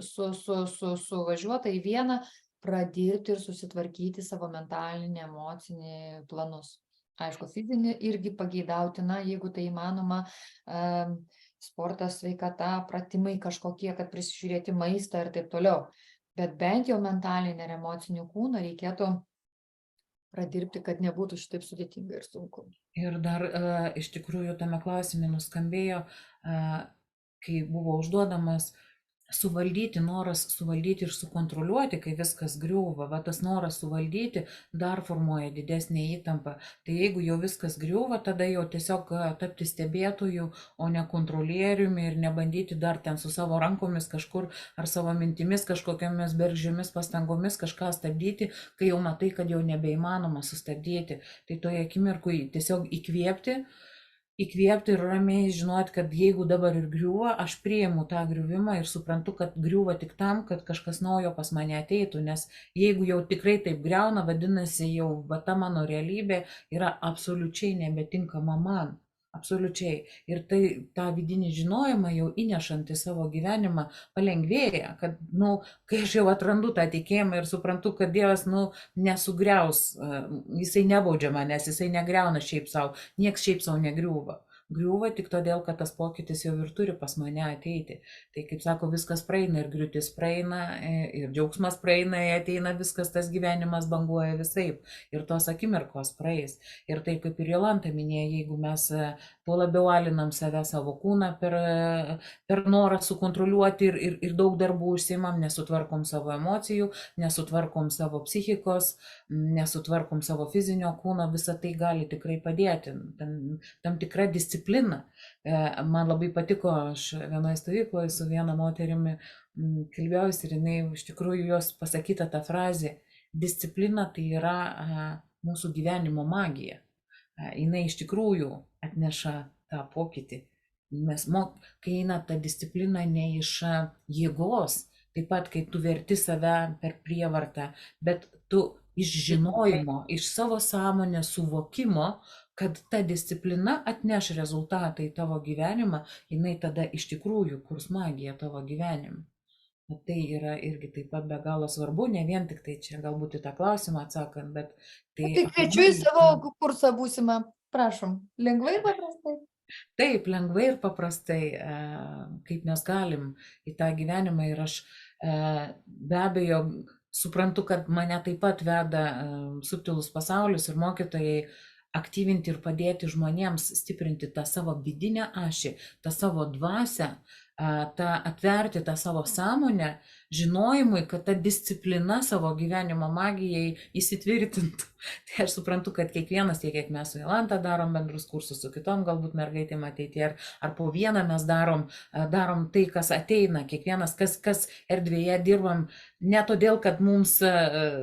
suvažiuota į vieną, pradirbti ir susitvarkyti savo mentalinį, emocinį planus. Aišku, fizinį irgi pageidautina, jeigu tai įmanoma, sportas, sveikata, pratimai kažkokie, kad prisižiūrėti maistą ir taip toliau. Bet bent jau mentalinį ir emocinį kūną reikėtų pradirbti, kad nebūtų šitaip sudėtinga ir sunku. Ir dar iš tikrųjų tame klausime nuskambėjo, kai buvo užduodamas suvaldyti, noras suvaldyti ir sukontroliuoti, kai viskas griūva, va tas noras suvaldyti dar formuoja didesnį įtampą. Tai jeigu jau viskas griūva, tada jau tiesiog tapti stebėtoju, o ne kontrolieriumi ir nebandyti dar ten su savo rankomis kažkur ar savo mintimis kažkokiamis bergždžiomis pastangomis kažką stabdyti, kai jau matai, kad jau nebeįmanoma sustabdyti. Tai toje akimirkoje tiesiog įkvėpti ir ramiai žinoti, kad jeigu dabar ir griūva, aš priimu tą griuvimą ir suprantu, kad griūva tik tam, kad kažkas naujo pas mane ateitų, nes jeigu jau tikrai taip griauna, vadinasi, jau va ta mano realybė yra absoliučiai nebetinkama man. Absoliučiai. Ir tai tą vidinį žinojimą jau įnešant į savo gyvenimą palengvėja, kad, kai aš jau atrandu tą tikėjimą ir suprantu, kad Dievas, nesugriaus, jisai nebaudžia manęs, jisai negriauna šiaip savo, nieks šiaip savo negriūva. Griūva tik todėl, kad tas pokytis jau ir turi pas mane ateiti. Tai kaip sako, viskas praeina ir griūtis praeina, ir džiaugsmas praeina, ateina viskas, tas gyvenimas banguoja visaip. Ir tos akimirkos praeis. Ir taip kaip ir Jolanta minėjo, jeigu mes tuo labiau alinam save, savo kūną per norą sukontroliuoti ir daug darbų užsiimam, nesutvarkom savo emocijų, nesutvarkom savo psichikos, nesutvarkom savo fizinio kūno, visa tai gali tikrai padėti. Tam tikra disciplina. Man labai patiko, aš vienoje stovykloje su viena moterimi kalbėjausi ir jinai iš tikrųjų jos pasakyta ta frazė: disciplina tai yra mūsų gyvenimo magija. Jinai iš tikrųjų atneša tą pokytį. Kai eina ta disciplina ne iš jėgos, taip pat kai tu verti save per prievartą, bet tu iš žinojimo, iš savo sąmonės suvokimo, kad ta disciplina atneš rezultatą į tavo gyvenimą, jinai tada iš tikrųjų kurs magiją tavo gyvenimą. Tai yra irgi taip pat be galo svarbu, ne vien tik tai čia galbūt į tą klausimą atsakant, bet tai... Tai kviečiu į savo kursą būsimą, prašom, lengvai ir paprastai. Taip, lengvai ir paprastai, kaip mes galim į tą gyvenimą, ir aš be abejo suprantu, kad mane taip pat veda subtilus pasaulis ir mokytojai aktyvinti ir padėti žmonėms stiprinti tą savo vidinę ašį, tą savo dvasią, atverti tą savo sąmonę, žinojimui, kad ta disciplina savo gyvenimo magijai įsitvirtintų. Tai aš suprantu, kad kiekvienas, tiek kiek mes su Jolanta darom bendrus kursus, su kitom galbūt mergaitėm ateityje, ar po vieną mes darom tai, kas ateina, kiekvienas, kas erdvėje dirbam, ne todėl, kad mums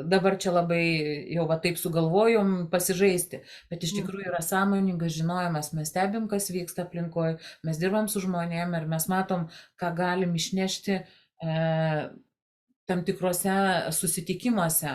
dabar čia labai jau va taip sugalvojom pasižaisti, bet iš tikrųjų yra sąmoningas žinojimas, mes stebim, kas vyksta aplinkoje, mes dirbam su žmonėm ir mes matom, ką galim išnešti tam tikrose susitikimuose,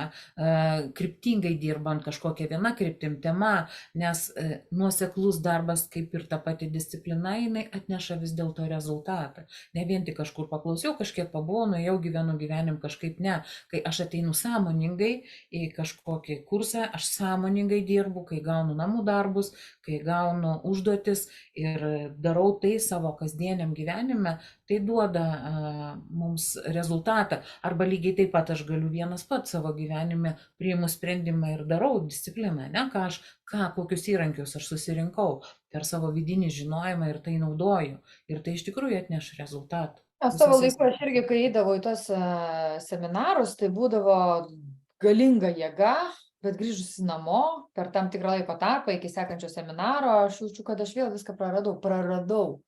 kryptingai dirbant kažkokią vieną kryptim tema, nes nuoseklus darbas, kaip ir ta pati disciplina, jinai atneša vis dėlto rezultatą. Ne vien tik kažkur paklausiau, kažkiek pabuvau, nuėjau, gyvenu gyvenim, kažkaip ne. Kai aš ateinu sąmoningai į kažkokį kursą, aš sąmoningai dirbu, kai gaunu namų darbus, kai gaunu užduotis ir darau tai savo kasdieniam gyvenime, tai duoda mums rezultatą. Arba lygiai taip pat aš galiu vienas pats savo gyvenime priimu sprendimą ir darau discipliną, ne, kokius įrankius aš susirinkau per savo vidinį žinojimą ir tai naudoju. Ir tai iš tikrųjų atneš rezultatą. Savo laiku aš irgi, kai eidavau į tos seminarus, tai būdavo galinga jėga, bet grįžusi namo per tam tikrą laiko tarpą iki sekančio seminaro, aš jaučiu, kad aš vėl viską praradau.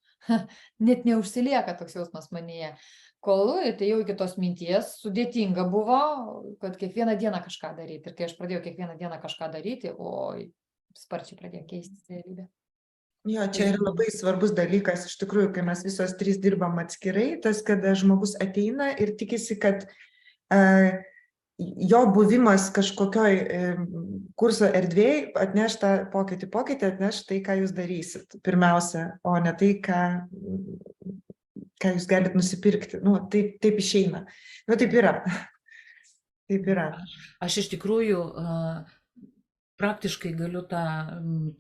Net neužsilieka toks jausmas manyje. Kol atėjau iki tos minties, sudėtinga buvo, kad kiekvieną dieną kažką daryti. Ir kai aš pradėjau kiekvieną dieną kažką daryti, sparčiai pradėjo keistis realybė. Jo, čia yra labai svarbus dalykas, iš tikrųjų, kai mes visos trys dirbam atskirai, tas, kada žmogus ateina ir tikisi, kad jo buvimas kažkokioj kurso erdvėj atneš tą pokytį atneš tai, ką jūs darysit, pirmiausia, o ne tai, ką jūs galite nusipirkti. Nu, taip išeina. Nu, taip yra. Taip yra. Aš iš tikrųjų praktiškai galiu tą,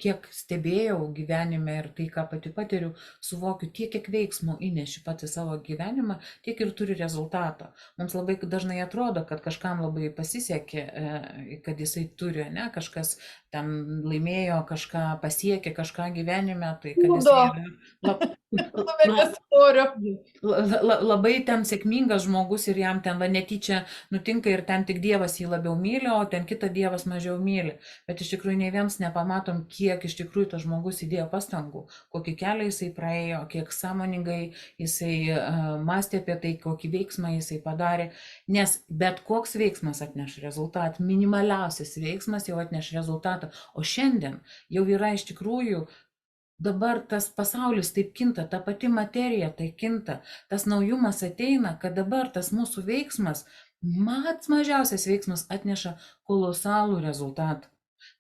kiek stebėjau gyvenime ir tai, ką pati patiriu, suvokiu, tiek, kiek veiksmų įneši pati savo gyvenimą, tiek ir turi rezultatą. Mums labai dažnai atrodo, kad kažkam labai pasisekė, kad jisai turi, ne, kažkas ten laimėjo, kažką pasiekė, kažką gyvenime, tai kad jisai labai ten sėkmingas žmogus ir jam ten netyčia nutinka ir ten tik Dievas jį labiau myli, o ten kitą Dievas mažiau myli. Bet iš tikrųjų nei vienas nepamatom, kiek iš tikrųjų tas žmogus įdėjo pastangų, kokį kelią jisai praėjo, kiek sąmoningai jisai mąstė apie tai, kokį veiksmą jisai padarė, nes bet koks veiksmas atneš rezultatą, minimaliausias veiksmas jau atneš rezultatą, o šiandien jau yra iš tikrųjų dabar tas pasaulis taip kinta, ta pati materija tai kinta, tas naujumas ateina, kad dabar tas mūsų veiksmas, mažiausias veiksmas atneša kolosalų rezultatą.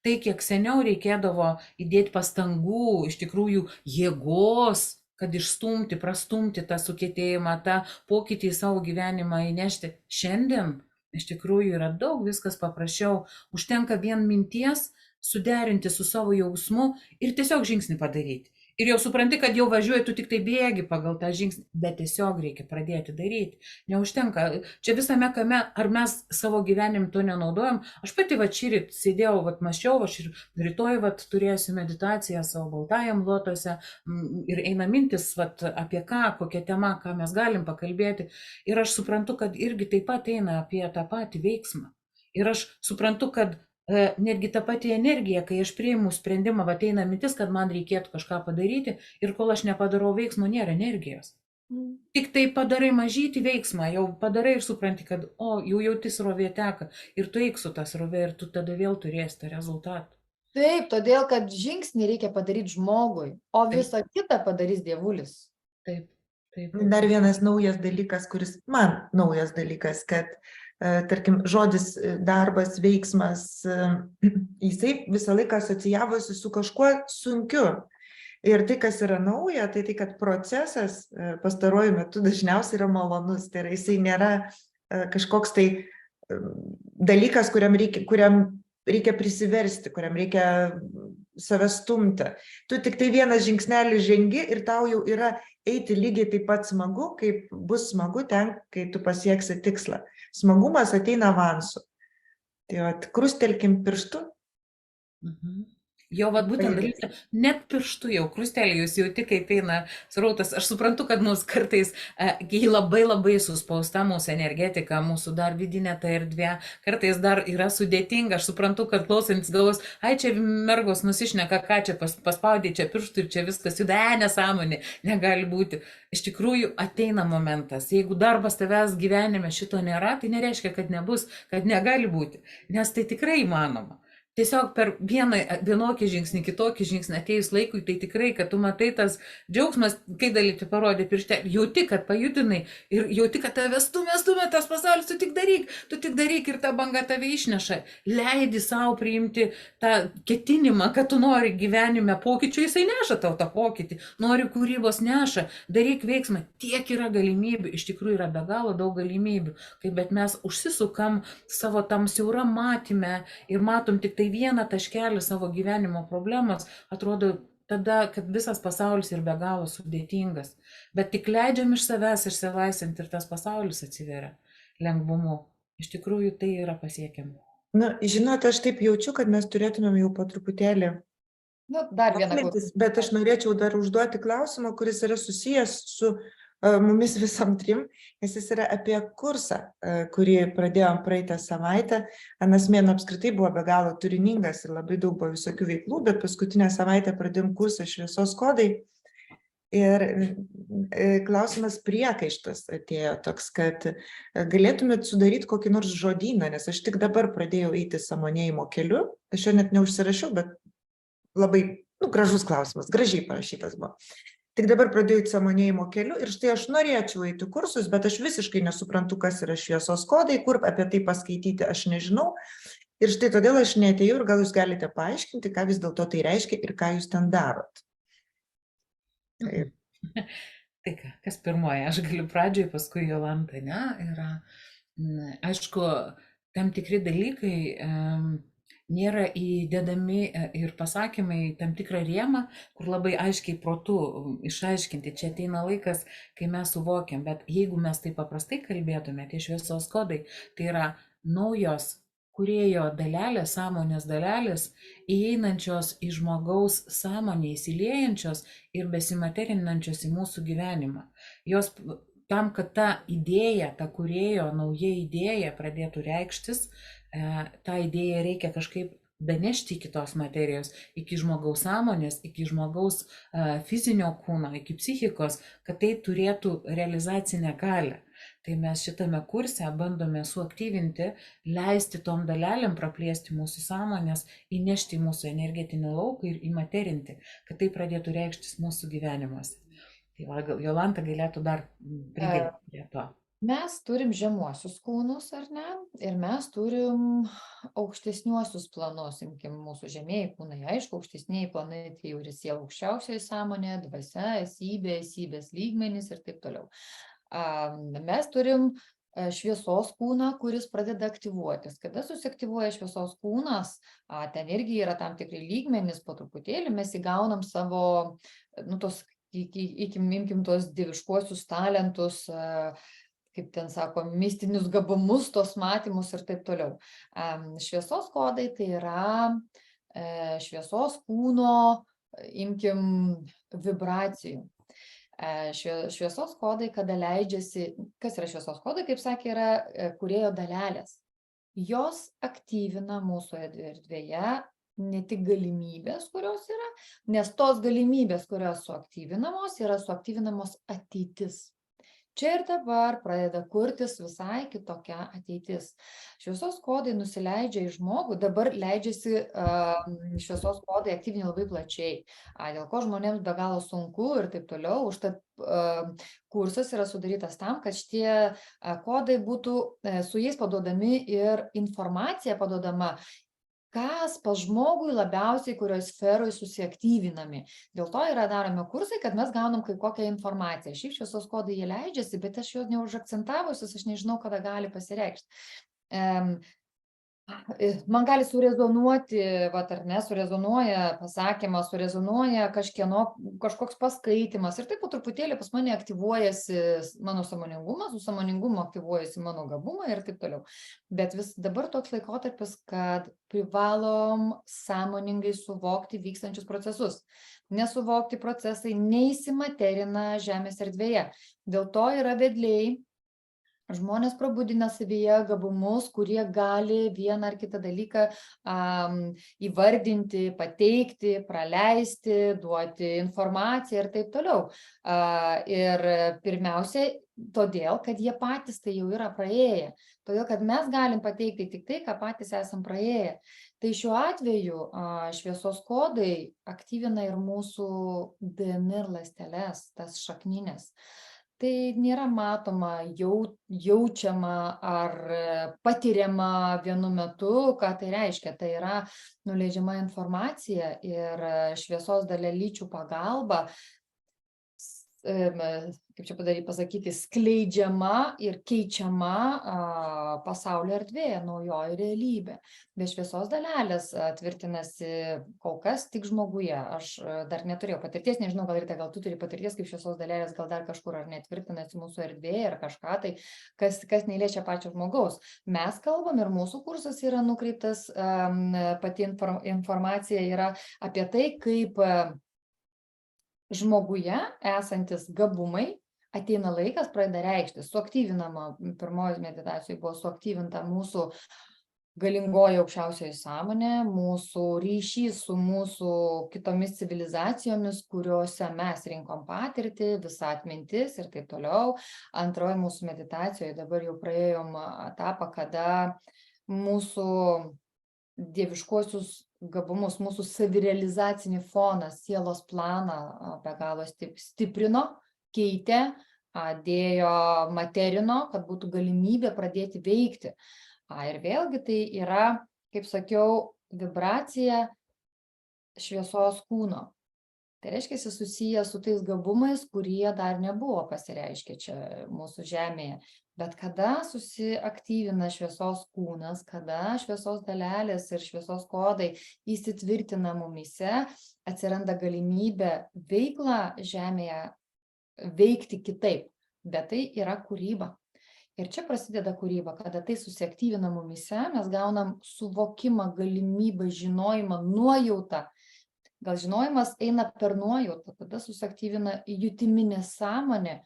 Tai, kiek seniau reikėdavo įdėti pastangų, iš tikrųjų jėgos, kad išstumti, prastumti tą sukietėjimą, tą pokytį į savo gyvenimą įnešti. Šiandien iš tikrųjų yra daug, viskas paprasčiau. Užtenka vien minties suderinti su savo jausmu ir tiesiog žingsnį padaryti. Ir jau supranti, kad jau važiuoji, tu tik tai bėgi pagal tą žingsnį, bet tiesiog reikia pradėti daryti. Neužtenka. Čia visame kame, ar mes savo gyvenim to nenaudojam. Aš pati šįryt sėdėjau, mąsčiau, aš ir rytoj turėsiu meditaciją savo baltajam lotose ir eina mintis apie ką, kokia tema, ką mes galim pakalbėti. Ir aš suprantu, kad irgi taip pat eina apie tą patį veiksmą. Ir aš suprantu, kad netgi ta pati energija, kai aš priimu sprendimą, ateina mintis, kad man reikėtų kažką padaryti ir kol aš nepadarau veiksmo, nėra energijos. Tik tai padarai mažytį veiksmą, jau padarai ir supranti, kad jau jauti srovė teka ir tu eik su tą srovė ir tu tada vėl turėsi tą rezultatą. Taip, todėl, kad žingsnį reikia padaryti žmogui, o visą kitą padarys dievulis. Taip, taip. Dar vienas naujas dalykas, kuris man naujas dalykas, kad tarkim, žodis darbas, veiksmas, jisai visą laiką asocijavosi su kažkuo sunkiu. Ir tai, kas yra nauja, tai kad procesas pastaruoju metu dažniausiai yra malonus. Tai yra, jisai nėra kažkoks tai dalykas, kuriam reikia prisiversti, kuriam reikia save stumti. Tu tik tai vieną žingsnelį žengi ir tau jau yra eiti lygiai taip pat smagu, kaip bus smagu ten, kai tu pasieksi tikslą. Smagumas ateina avansu. Tai krustelkim pirštu. Jau būtent daryti, net pirštų jau krustelėjus jauti, kaip eina srautas. Aš suprantu, kad mūsų kartais labai labai suspausta mūsų energetika, mūsų dar vidinė ta erdvė, kartais dar yra sudėtinga. Aš suprantu, kad klausantis galvos, čia mergos nusišneka, ką čia paspaudė, čia pirštų ir čia viskas juda, nesąmonė, negali būti. Iš tikrųjų ateina momentas, jeigu darbas tavęs gyvenime šito nėra, tai nereiškia, kad nebus, kad negali būti, nes tai tikrai įmanoma. Tiesiog per vienokį žingsnį, kitokį žingsnį atėjus laikui, tai tikrai, kad tu matai tas džiaugsmas, kai dalyti parodė piršte, jauti, kad pajudinai ir jauti, kad tave stumia tas pasaulis, tu tik daryk ir ta banga tave išneša. Leidi savo priimti tą ketinimą, kad tu nori gyvenime pokyčių, jisai neša tau tą pokytį, nori kūrybos neša, daryk veiksmą, tiek yra galimybių, iš tikrųjų yra be galo daug galimybių, bet mes užsisukam savo tam siauram matyme ir matom tik tai vieną taškelį savo gyvenimo problemos, atrodo tada, kad visas pasaulis yra be galo sudėtingas. Bet tik leidžiam iš savęs išsilaisvinti ir tas pasaulis atsiveria lengvumu. Iš tikrųjų tai yra pasiekiama. Žinot, aš taip jaučiu, kad mes turėtumėm jau po truputėlį. Dar vieną klausimą. Bet aš norėčiau dar užduoti klausimą, kuris yra susijęs su mumis visom trim, nes jis yra apie kursą, kurį pradėjom praeitą savaitę. Anas mėnuo apskritai buvo be galo turiningas ir labai daug buvo visokių veiklų, bet paskutinę savaitę pradėjom kursą šviesos kodai. Ir klausimas priekaištas atėjo toks, kad galėtumėt sudaryti kokį nors žodyną, nes aš tik dabar pradėjau eiti sąmonėjimo keliu, aš jo net neužsirašiau, bet labai gražus klausimas, gražiai parašytas buvo. Tik dabar pradėjau eiti sąmonėjimo keliu ir štai aš norėčiau eiti kursus, bet aš visiškai nesuprantu, kas yra šviesos kodai, kur apie tai paskaityti aš nežinau. Ir štai todėl aš neatėjau ir gal jūs galite paaiškinti, ką vis dėlto tai reiškia ir ką jūs ten darot. Tai ką, kas pirmoji, aš galiu pradžioj, paskui Jolanta, ne, yra, aišku, tam tikri dalykai nėra įdedami ir pasakymai tam tikrą rėmą, kur labai aiškiai protu išaiškinti, čia ateina laikas, kai mes suvokiam, bet jeigu mes taip paprastai kalbėtume, tie šviesos kodai, tai yra naujos kūrėjo dalelės, sąmonės dalelės, įeinančios į žmogaus sąmonę, įsiliejančios ir besimaterinančios į mūsų gyvenimą. Jos tam, kad ta idėja, ta kūrėjo nauja idėja pradėtų reikštis, tą idėją reikia kažkaip danešti iki tos materijos, iki žmogaus sąmonės, iki žmogaus fizinio kūno, iki psichikos, kad tai turėtų realizacinę galią. Tai mes šitame kurse bandome suaktyvinti, leisti tom dalelėm praplėsti mūsų sąmonės, įnešti į mūsų energetinį lauką ir įmaterinti, kad tai pradėtų reikštis mūsų gyvenimuose. Tai gal Jolanta galėtų dar pridėti prie to. Mes turim žemuosius kūnus, ar ne? Ir mes turim aukštesniuosius planus, imkim mūsų žemieji kūnai, aišku, aukštesniai planai, tai jau ir siela aukščiausioji sąmonė, dvasia, esybė, esybės lygmenys ir taip toliau. Mes turim šviesos kūną, kuris pradeda aktyvuotis. Kada susiaktyvuoja šviesos kūnas, ten irgi yra tam tikri lygmenys, po truputėlį mes įgaunam savo, imkim tos dieviškuosius talentus, kaip ten sako, mistinius gabumus, tos matymus ir taip toliau. Šviesos kodai tai yra šviesos kūno, imkim, vibracijų. Šviesos kodai, kada leidžiasi, kas yra šviesos kodai, kaip sakė, yra kūrėjo dalelės. Jos aktyvina mūsų erdvėje ne tik galimybės, kurios yra, nes tos galimybės, kurios suaktyvinamos, yra suaktyvinamos ateitis. Čia ir dabar pradeda kurtis visai kitokia ateitis. Šviesos kodai nusileidžia į žmogų, dabar leidžiasi šviesos kodai aktyviniai labai plačiai, dėl ko žmonėms be galo sunku ir taip toliau. Užtat kursas yra sudarytas tam, kad šitie kodai būtų su jais paduodami ir informacija paduodama, kas pas žmogui labiausiai, kurioje sferoje susiaktyvinami. Dėl to yra daromi kursai, kad mes gaunam kai kokią informaciją. Šiaip šviesos kodai jie leidžiasi, bet aš jos neužakcentavusius, aš nežinau, kada gali pasireikšti. Man gali surezonuoti, ar ne, surezonuoja pasakymas, surezonuoja kažkoks paskaitimas ir taip po truputėlį pas mane aktyvuojasi mano sąmoningumas, su sąmoningumu aktyvuojasi mano gabumai ir taip toliau. Bet vis dabar toks laikotarpis, kad privalom sąmoningai suvokti vykstančius procesus. Nesuvokti procesai neįsimaterina žemės erdvėje. Dėl to yra vedliai. Žmonės prabudina savyje gabumus, kurie gali vieną ar kitą dalyką įvardinti, pateikti, praleisti, duoti informaciją ir taip toliau. Ir pirmiausia, todėl, kad jie patys tai jau yra praėję. Todėl, kad mes galim pateikti tik tai, ką patys esam praėję. Tai šiuo atveju šviesos kodai aktyvina ir mūsų DNR ląsteles, tas šakninės. Tai nėra matoma, jaučiama ar patiriama vienu metu, ką tai reiškia. Tai yra nuleidžiama informacija ir šviesos dalelyčių pagalba, kaip čia pasakyti, skleidžiama ir keičiama pasaulio erdvėje, naujoji realybė. Be šviesos dalelės tvirtinasi kol kas tik žmoguje. Aš dar neturėjau patirties, nežinau, gal tu turi patirties, kaip šviesos dalelės gal dar kažkur ar netvirtinasi mūsų erdvėje ar kažką, tai kas neliečia pačio žmogaus. Mes kalbam ir mūsų kursas yra nukreiptas, pati informacija yra apie tai, kaip žmoguje esantis gabumai ateina laikas, pradeda reikštis, suaktyvinama, pirmoji meditacijoje buvo suaktyvinta mūsų galingoji aukščiausioji sąmonė, mūsų ryšys su mūsų kitomis civilizacijomis, kuriuose mes rinkom patirtį, visa atmintis ir taip toliau. Antroji mūsų meditacijoje dabar jau praėjom etapą, kada mūsų dieviškuosius gabumus, mūsų savirealizacinį foną, sielos planą be galo stiprino, keitė, dėjo materino, kad būtų galimybė pradėti veikti. Ir vėlgi tai yra, kaip sakiau, vibracija šviesos kūno. Tai reiškia, jis susijęs su tais gabumais, kurie dar nebuvo pasireiškę čia mūsų žemėje. Bet kada susiaktyvina šviesos kūnas, kada šviesos dalelės ir šviesos kodai įsitvirtina mumyse, atsiranda galimybė veiklą žemėje veikti kitaip. Bet tai yra kūryba. Ir čia prasideda kūryba, kada tai susiaktyvina mumyse, mes gaunam suvokimą, galimybę, žinojimą, nuojautą. Gal žinojimas eina per nuojautą, tada susiaktyvina jutiminė sąmonė,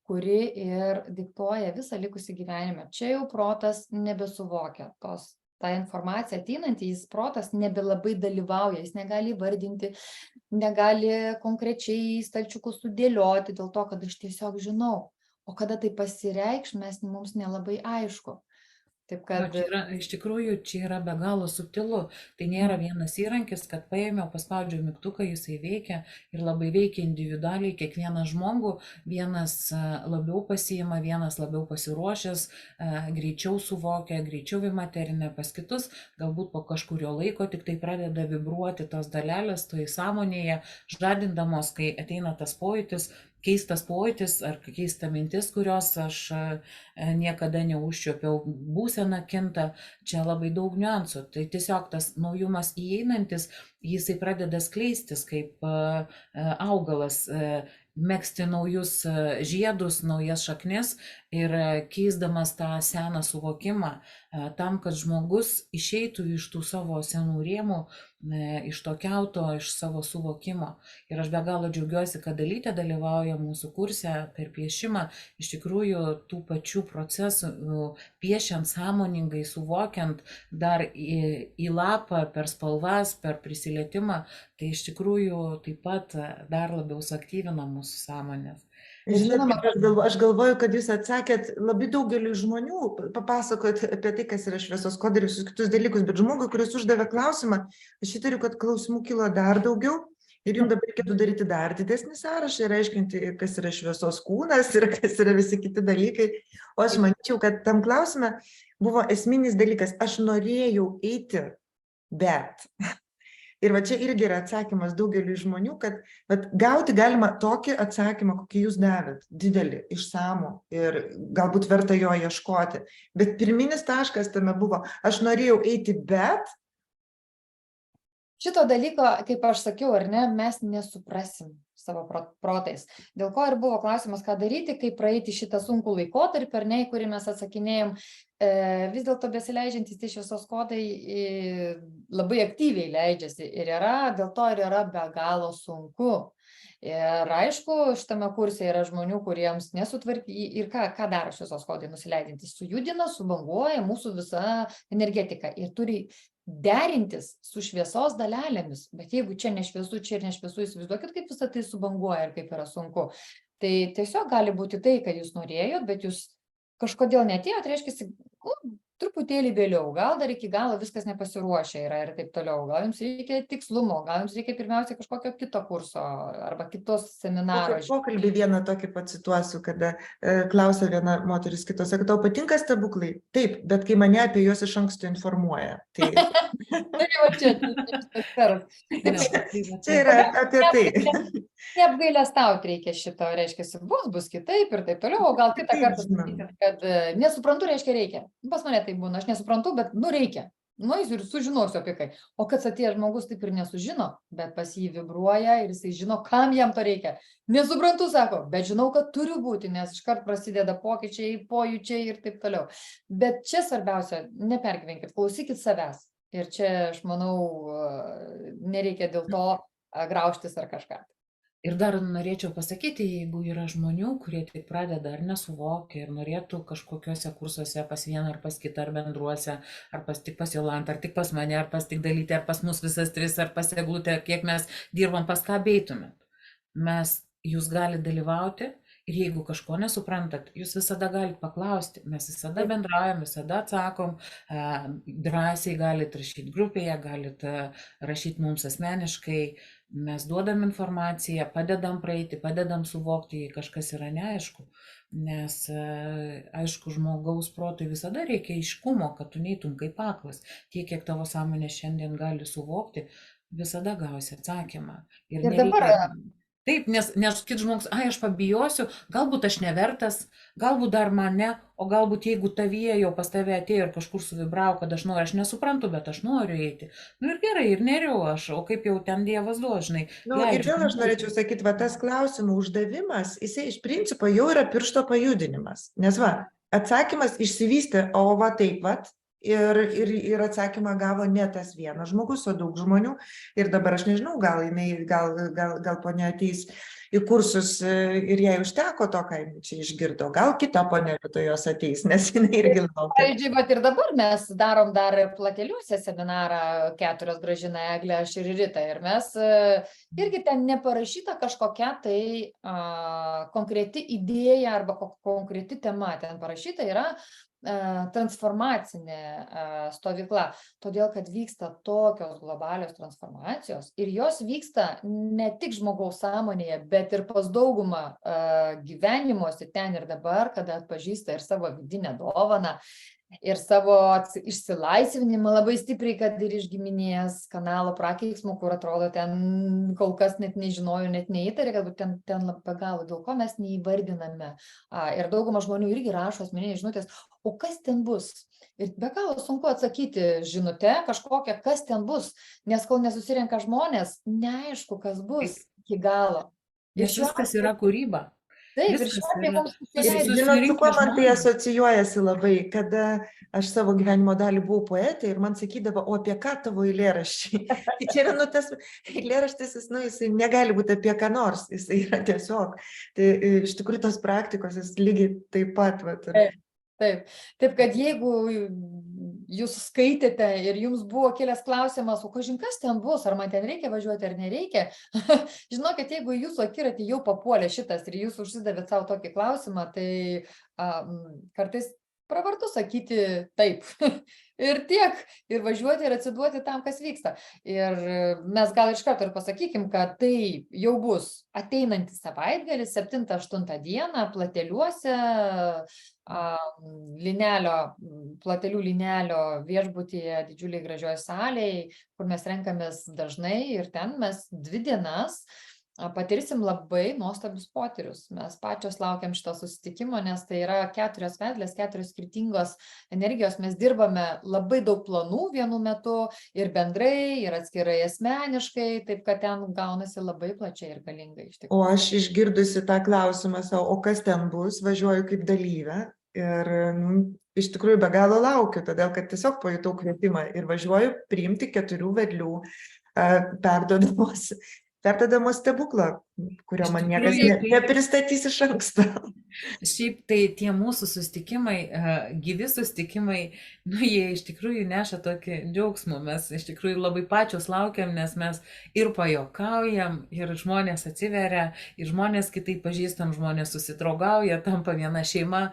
kuri ir diktuoja visą likusį gyvenimą. Čia jau protas nebesuvokia tą informaciją ateinantį, jis protas nebelabai dalyvauja, jis negali vardinti, negali konkrečiai stalčiukus sudėlioti dėl to, kad aš tiesiog žinau. O kada tai pasireikš, mums nelabai aišku. Taip kad... Iš tikrųjų, čia yra be galo subtilu. Tai nėra vienas įrankis, kad paėmiau, paspaudžiau mygtuką, jisai veikia ir labai veikia individualiai kiekvieną žmogų. Vienas labiau pasiima, vienas labiau pasiruošęs, greičiau suvokia, greičiau įmaterinė, pas kitus galbūt po kažkurio laiko tik tai pradeda vibruoti tos dalelės toje sąmonėje, žadindamos, kai ateina tas pojūtis, keistas pojūtis ar keista mintis, kurios aš niekada neužčiuopiau, būsena kinta, čia labai daug niuansų. Tai tiesiog tas naujumas įeinantis, jisai pradeda skleistis kaip augalas, megzti naujus žiedus, naujas šaknis ir keisdamas tą seną suvokimą, tam, kad žmogus išeitų iš tų savo senų rėmų, iš to kiauto, iš savo suvokimo. Ir aš be galo džiaugiuosi, kad Dalytė dalyvauja mūsų kurse per piešimą. Iš tikrųjų, tų pačių procesų, piešiant sąmoningai, suvokiant dar į lapą, per spalvas, per prisilietimą, tai iš tikrųjų taip pat dar labiau suaktyvina mūsų sąmonės. Žinoma, aš galvoju, kad jūs atsakėt labai daugeliu žmonių, papasakot apie tai, kas yra šviesos kodai ir visus kitus dalykus, bet žmogui, kuris uždavė klausimą, aš įtariu, kad klausimų kilo dar daugiau ir jums dabar reikėtų daryti dar didesnį sąrašą ir aiškinti, kas yra šviesos kūnas ir kas yra visi kiti dalykai. O aš manyčiau, kad tam klausime buvo esminis dalykas, aš norėjau eiti, bet... Ir va čia irgi yra atsakymas daugeliu žmonių, kad gauti galima tokį atsakymą, kokį jūs davėt, didelį, išsamų ir galbūt verta jo ieškoti. Bet pirminis taškas tame buvo, aš norėjau eiti, bet... Šito dalyko, kaip aš sakiau, ar ne, mes nesuprasim savo protais. Dėl ko ir buvo klausimas, ką daryti, kaip praeiti šitą sunkų laikotarpį, ar ne, į kurį mes atsakinėjom. Vis dėlto besileidžiantys tie šviesos kodai labai aktyviai leidžiasi ir dėl to ir yra be galo sunku. Ir aišku, šitame kurse yra žmonių, kuriems nesutvarkyti ir ką daro šviesos kodai nusileidžiantys, sujudina, subanguoja mūsų visą energetiką ir turi derintis su šviesos dalelėmis, bet jeigu čia nešviesu, čia ir nešviesu, įsivaizduokit, kaip visą tai subanguoja ir kaip yra sunku. Tai tiesiog gali būti tai, kad jūs norėjot, bet jūs kažkodėl neatėjot, reiškia, truputėlį vėliau, gal dar iki galo viskas nepasiruošę yra ir taip toliau, gal jums reikia tikslumo, gal jums reikia pirmiausia kažkokio kito kurso arba kitos seminaro. Pokalbį vieną tokį pacituosiu, kada klausia viena moteris kitos, sako, tau patinka stebuklai? Taip, bet kai mane apie juos iš anksto informuoja. Tai čia yra apie tai. Neapgailestauti reikia šito, reiškia, bus kitaip ir taip toliau, o gal kitą kartą, kad nesuprantu, reiškia reikia. Pas mane tai būna, aš nesuprantu, bet reikia. Nueisiu ir sužinosiu apie kai. O kad atėjęs žmogus taip ir nesužino, bet pas jį vibruoja ir jisai žino, kam jam to reikia. Nesuprantu, sako, bet žinau, kad turi būti, nes iškart prasideda pokyčiai, pojūčiai ir taip toliau. Bet čia svarbiausia, nepergyvenkit, klausykit savęs. Ir čia, aš manau, nereikia dėl to graužtis ar kažką. Ir dar norėčiau pasakyti, jeigu yra žmonių, kurie tik pradeda ar nesuvokia ir norėtų kažkokiuose kursuose pas vieną ar pas kitą, ar bendruose, ar tik pas Jolantą, ar tik pas mane, ar pas tik Dalytę, ar pas mus visas tris, ar pas Eglutę, kiek mes dirbam, pas ką beitumėt. Jūs galite dalyvauti ir jeigu kažko nesuprantat, jūs visada galite paklausti, mes visada bendraujam, visada atsakom, drąsiai galite rašyti grupėje, galite rašyti mums asmeniškai. Mes duodam informaciją, padedam praeiti, padedam suvokti, jei kažkas yra neaišku, nes aišku, žmogaus protui visada reikia aiškumo, kad tu neitum kaip aklas. Tiek, kiek tavo sąmonė šiandien gali suvokti, visada gausi atsakymą. Ir dabar Taip, nes kit žmogus, aš pabijosiu, galbūt aš nevertas, galbūt dar man ne, o galbūt jeigu tavyje jau pas tave atėjo ir kažkur suvibravo, kad aš noriu, aš nesuprantu, bet aš noriu eiti. Ir gerai, ir neriu aš, o kaip jau ten Dievas duos, žinai. Ir vėl aš norėčiau sakyti, tas klausimų uždavimas, jisai iš principo jau yra piršto pajudinimas. Nes atsakymas išsivystė, o taip. Ir atsakymą gavo ne tas vienas žmogus, o daug žmonių. Ir dabar aš nežinau, gal ponia ateis į kursus ir jai užteko to, ką čia išgirdo. Gal kita ponia vietoj jos ateis, nes jinai irgi laukia. Pavyzdžiui, ir dabar mes darom dar Plateliuose seminarą 4 Gražina, Eglė, aš ir Rita. Ir mes irgi ten neparašyta kažkokia tai konkreti idėja arba konkreti tema. Ten parašyta yra transformacinė stovykla, todėl kad vyksta tokios globalios transformacijos ir jos vyksta ne tik žmogaus sąmonėje, bet ir pas daugumą gyvenimuose ten ir dabar, kada atpažįsta ir savo vidinę dovaną, ir savo išsilaisvinimą labai stipriai, kad ir iš giminės kanalo prakeiksmų, kur atrodo ten kol kas net nežinojo, net neįtarė, galbūt ten be galo, dėl ko mes neįvardiname. Ir dauguma žmonių irgi rašo asmeninės žinutės, o kas ten bus? Ir be galo sunku atsakyti žinutę kažkokią, kas ten bus, nes kol nesusirenka žmonės, neaišku, kas bus iki galo. Nes viskas yra kūryba. Taip, ir šiuo atveju mums žinot, su kuo man tai asocijuojasi labai, kada aš savo gyvenimo dalį buvau poetė ir man sakydavo, o apie ką tavo eilėraščiai? Tai čia yra, tas eilėraštis, jisai negali būti apie ką nors, jisai yra tiesiog. Tai iš tikrųjų tos praktikos, jis lygiai taip pat. Taip, kad jeigu jūs skaitėte ir jums buvo kilęs klausimas, o kažin kas ten bus, ar man ten reikia važiuoti ar nereikia, žinokit, jeigu jūsų akiratį jau papuolė šitas ir jūs užsidavėt savo tokį klausimą, tai kartais pravartu sakyti taip ir tiek, ir važiuoti ir atsiduoti tam, kas vyksta. Ir mes gal iš karto ir pasakykim, kad tai jau bus ateinantį savaitgalį, 7-8 dieną, Plateliuose, Platelių Linelio viešbutyje, didžiuliai gražioj salėje, kur mes renkamės dažnai ir ten mes 2 dienas patirsim labai nuostabius potyrius. Mes pačios laukiam šito susitikimo, nes tai yra 4 vedlės, 4 skirtingos energijos. Mes dirbame labai daug planų vienu metu ir bendrai, ir atskirai asmeniškai, taip kad ten gaunasi labai plačiai ir galingai iš tikrųjų. O aš išgirdusi tą klausimą savo, o kas ten bus, važiuoju kaip dalyvė ir iš tikrųjų be galo laukiu, todėl kad tiesiog pajutau kvietimą ir važiuoju priimti 4 vedlių perdodamos stebuklą, kurio man niekas nepristatys iš anksto. Šiaip tai tie mūsų susitikimai, gyvi susitikimai, jie iš tikrųjų neša tokį džiaugsmą. Mes iš tikrųjų labai pačios laukiam, nes mes ir pajuokaujam, ir žmonės atsiveria, ir žmonės kitaip pažįstam, žmonės susidraugauja, tampa viena šeima,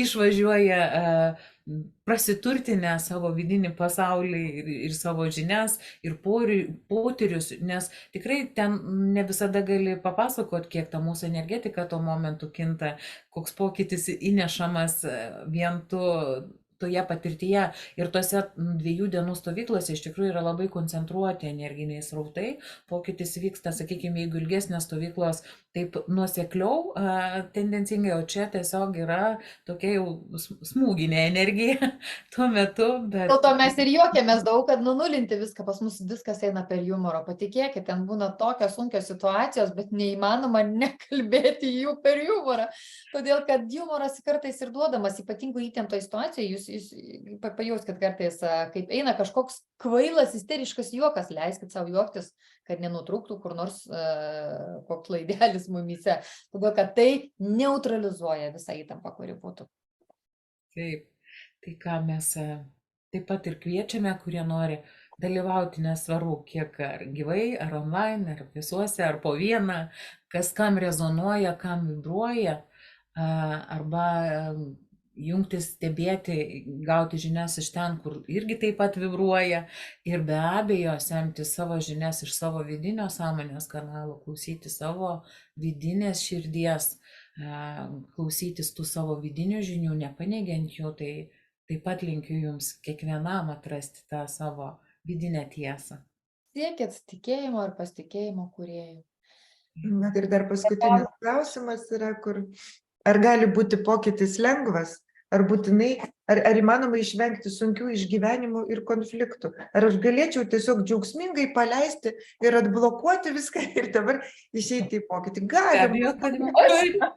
išvažiuoja prasiturtinę savo vidinį pasaulį ir savo žinias ir potyrius, nes tikrai ten ne visada gali papasakot, kiek ta mūsų energetika tuo momentu kinta, koks pokytis įnešamas vien toje patirtyje. Ir tose 2 dienų stovyklose iš tikrųjų yra labai koncentruoti energiniai srautai. Pokytis vyksta, sakykime, jeigu ilgesnės stovyklos taip nuosekliau, tendencingai, o čia tiesiog yra tokia jau smūginė energija tuo metu. Dėl to mes ir juokiamės daug, kad nunulinti viską, pas mus viskas eina per humorą. Patikėkit, ten būna tokios sunkios situacijos, bet neįmanoma nekalbėti jų per humorą. Todėl, kad humoras kartais ir duodamas, ypatingai įtemptoje situacijoje, jūs pajaus, kad kartais, kaip eina kažkoks kvailas, isteriškas juokas, leiskit savo juoktis, kad nenutrūktų kur nors koks laidelis mumyse, todėl kad tai neutralizuoja visą įtampą, kuri būtų. Taip, tai ką mes taip pat ir kviečiame, kurie nori dalyvauti, nesvarbu, kiek ar gyvai, ar online, ar visuose, ar po vieną, kas kam rezonuoja, kam vibruoja, arba jungtis, stebėti, gauti žinias iš ten, kur irgi taip pat vibruoja, ir be abejo semti savo žinias iš savo vidinio sąmonės kanalo, klausyti savo vidinės širdies, klausytis tų savo vidinių žinių, nepaneigiant jų, tai taip pat linkiu jums kiekvienam atrasti tą savo vidinę tiesą. Siekit tikėjimo ir pasitikėjimo kūrėjų. Na ir dar paskutinis klausimas yra, ar gali būti pokytis lengvas, ar būtinai, ar įmanoma išvengti sunkių išgyvenimų ir konfliktų. Ar aš galėčiau tiesiog džiaugsmingai paleisti ir atblokuoti viską ir dabar išeiti į pokytį? Galima.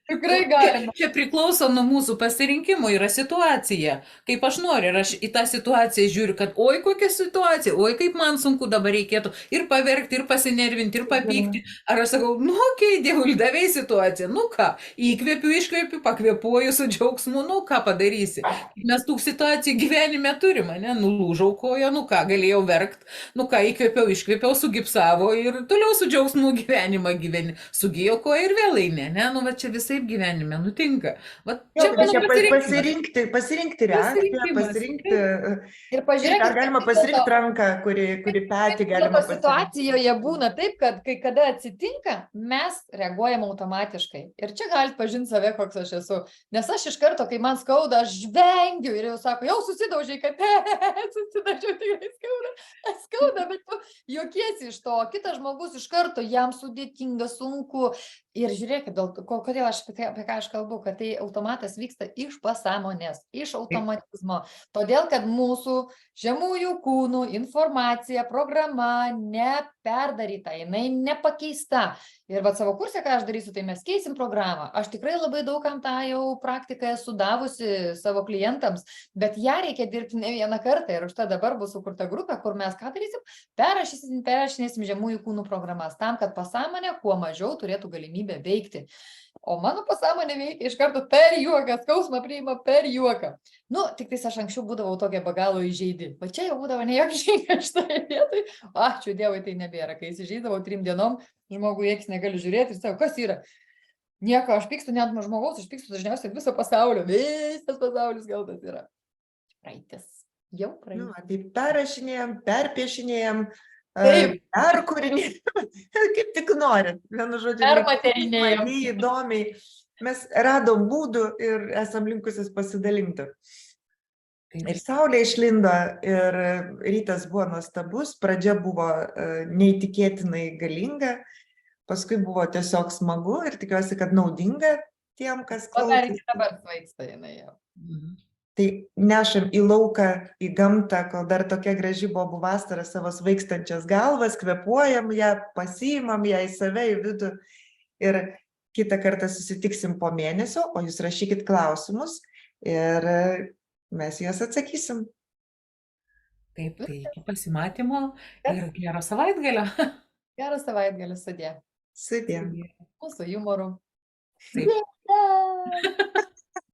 Tikrai galima. Čia priklauso nuo mūsų pasirinkimų, yra situacija, kaip aš noriu, ir aš į tą situaciją žiūriu, kad oi kokia situacija, oi kaip man sunku dabar reikėtų ir paverkti, ir pasinervinti, ir papykti. Ar aš sakau, nu okei, Dievul, davei situaciją, nu ką, įkvėpiu, iškvėpiu, pakvėpuoju su džiaugsmu, nu ką padarysi. Mes tų situacijų gyvenime turime, ne, nulūžau koją, nu ką, galėjau verkti, nu ką, įkvėpiau, iškvėpiau, sugipsavo ir toliau su džiaugsmu gyvenimą gyveni, sugijo koją ir vėl eini, ne, nu va čia visai gyvenime nutinka. Va, čia pasirinkti reakciją, pasirinkti. Ir pažiūrėkit, ar galima pasirinkti ranką, kuri petį galima pasirinkti. Situacijoje būna taip, kad kai kada atsitinka, mes reaguojam automatiškai. Ir čia galite pažinti save, koks aš esu. Nes aš iš karto, kai man skauda, aš vengiu ir jau sako, jau susidaužiai, kad susidaužiau, tikrai skauda, bet tu juokiesi iš to. Kitas žmogus iš karto, jam sudėtinga, sunku. Ir žiūrėkit, kodėl apie ką aš kalbu, kad tai automatas vyksta iš pasąmonės, iš automatizmo. Todėl, kad mūsų žemųjų kūnų informacija, programa neperdaryta, jinai nepakeista. Ir va savo kurse, ką aš darysiu, tai mes keisim programą. Aš tikrai labai daugam tą jau praktiką esu davusi savo klientams, bet ją reikia dirbti ne vieną kartą. Ir už tai dabar bus sukurta grupė, kur mes ką darysim? Perrašinėsim žemųjų kūnų programas tam, kad pasąmonė kuo mažiau turėtų galimybę veikti. O mano pasąmonė veikia iš karto per juoką, skausmą priima per juoką. Nu, tik tais aš anksčiau būdavau tokia be galo įžeidi. Va čia jau būdavo nejuokinga šitoje vietoje. Ačiū Dievui, tai nebėra. Kai įsižeidavau 3 dienom, žmogų į akis negaliu žiūrėti ir sako, kas yra? Nieko, aš pykstu net nuo žmogaus, aš pykstu dažniausiai viso pasaulio. Visas pasaulis kaltas yra. Praeitis. Jau praeitis. Nu, tai perrašinėjom, perpiešinėjom, perkūrinėjom, kaip tik norit. Vienu žodžiu, permaterinėjom. Įdomiai. Mes radom būdų ir esam linkusis pasidalinti. Ir saulė išlindo, ir rytas buvo nuostabus, pradžia buvo neįtikėtinai galinga, paskui buvo tiesiog smagu ir tikiuosi, kad naudinga tiem, kas klausys. O dar iki dabar svaigsta jinai jau. Tai nešam į lauką, į gamtą, kol dar tokia graži bobų vasara, savo svaigstančias galvas, kvėpuojam ją, pasiimam ją į save, į vidų. Ir kitą kartą susitiksim po mėnesio, o jūs rašykit klausimus ir mes juos atsakysim. Taip, tai iki pasimatymo ir gero savaitgalio. Gero savaitgalio, sudie. Sudie. Mūsų jumoru. Taip.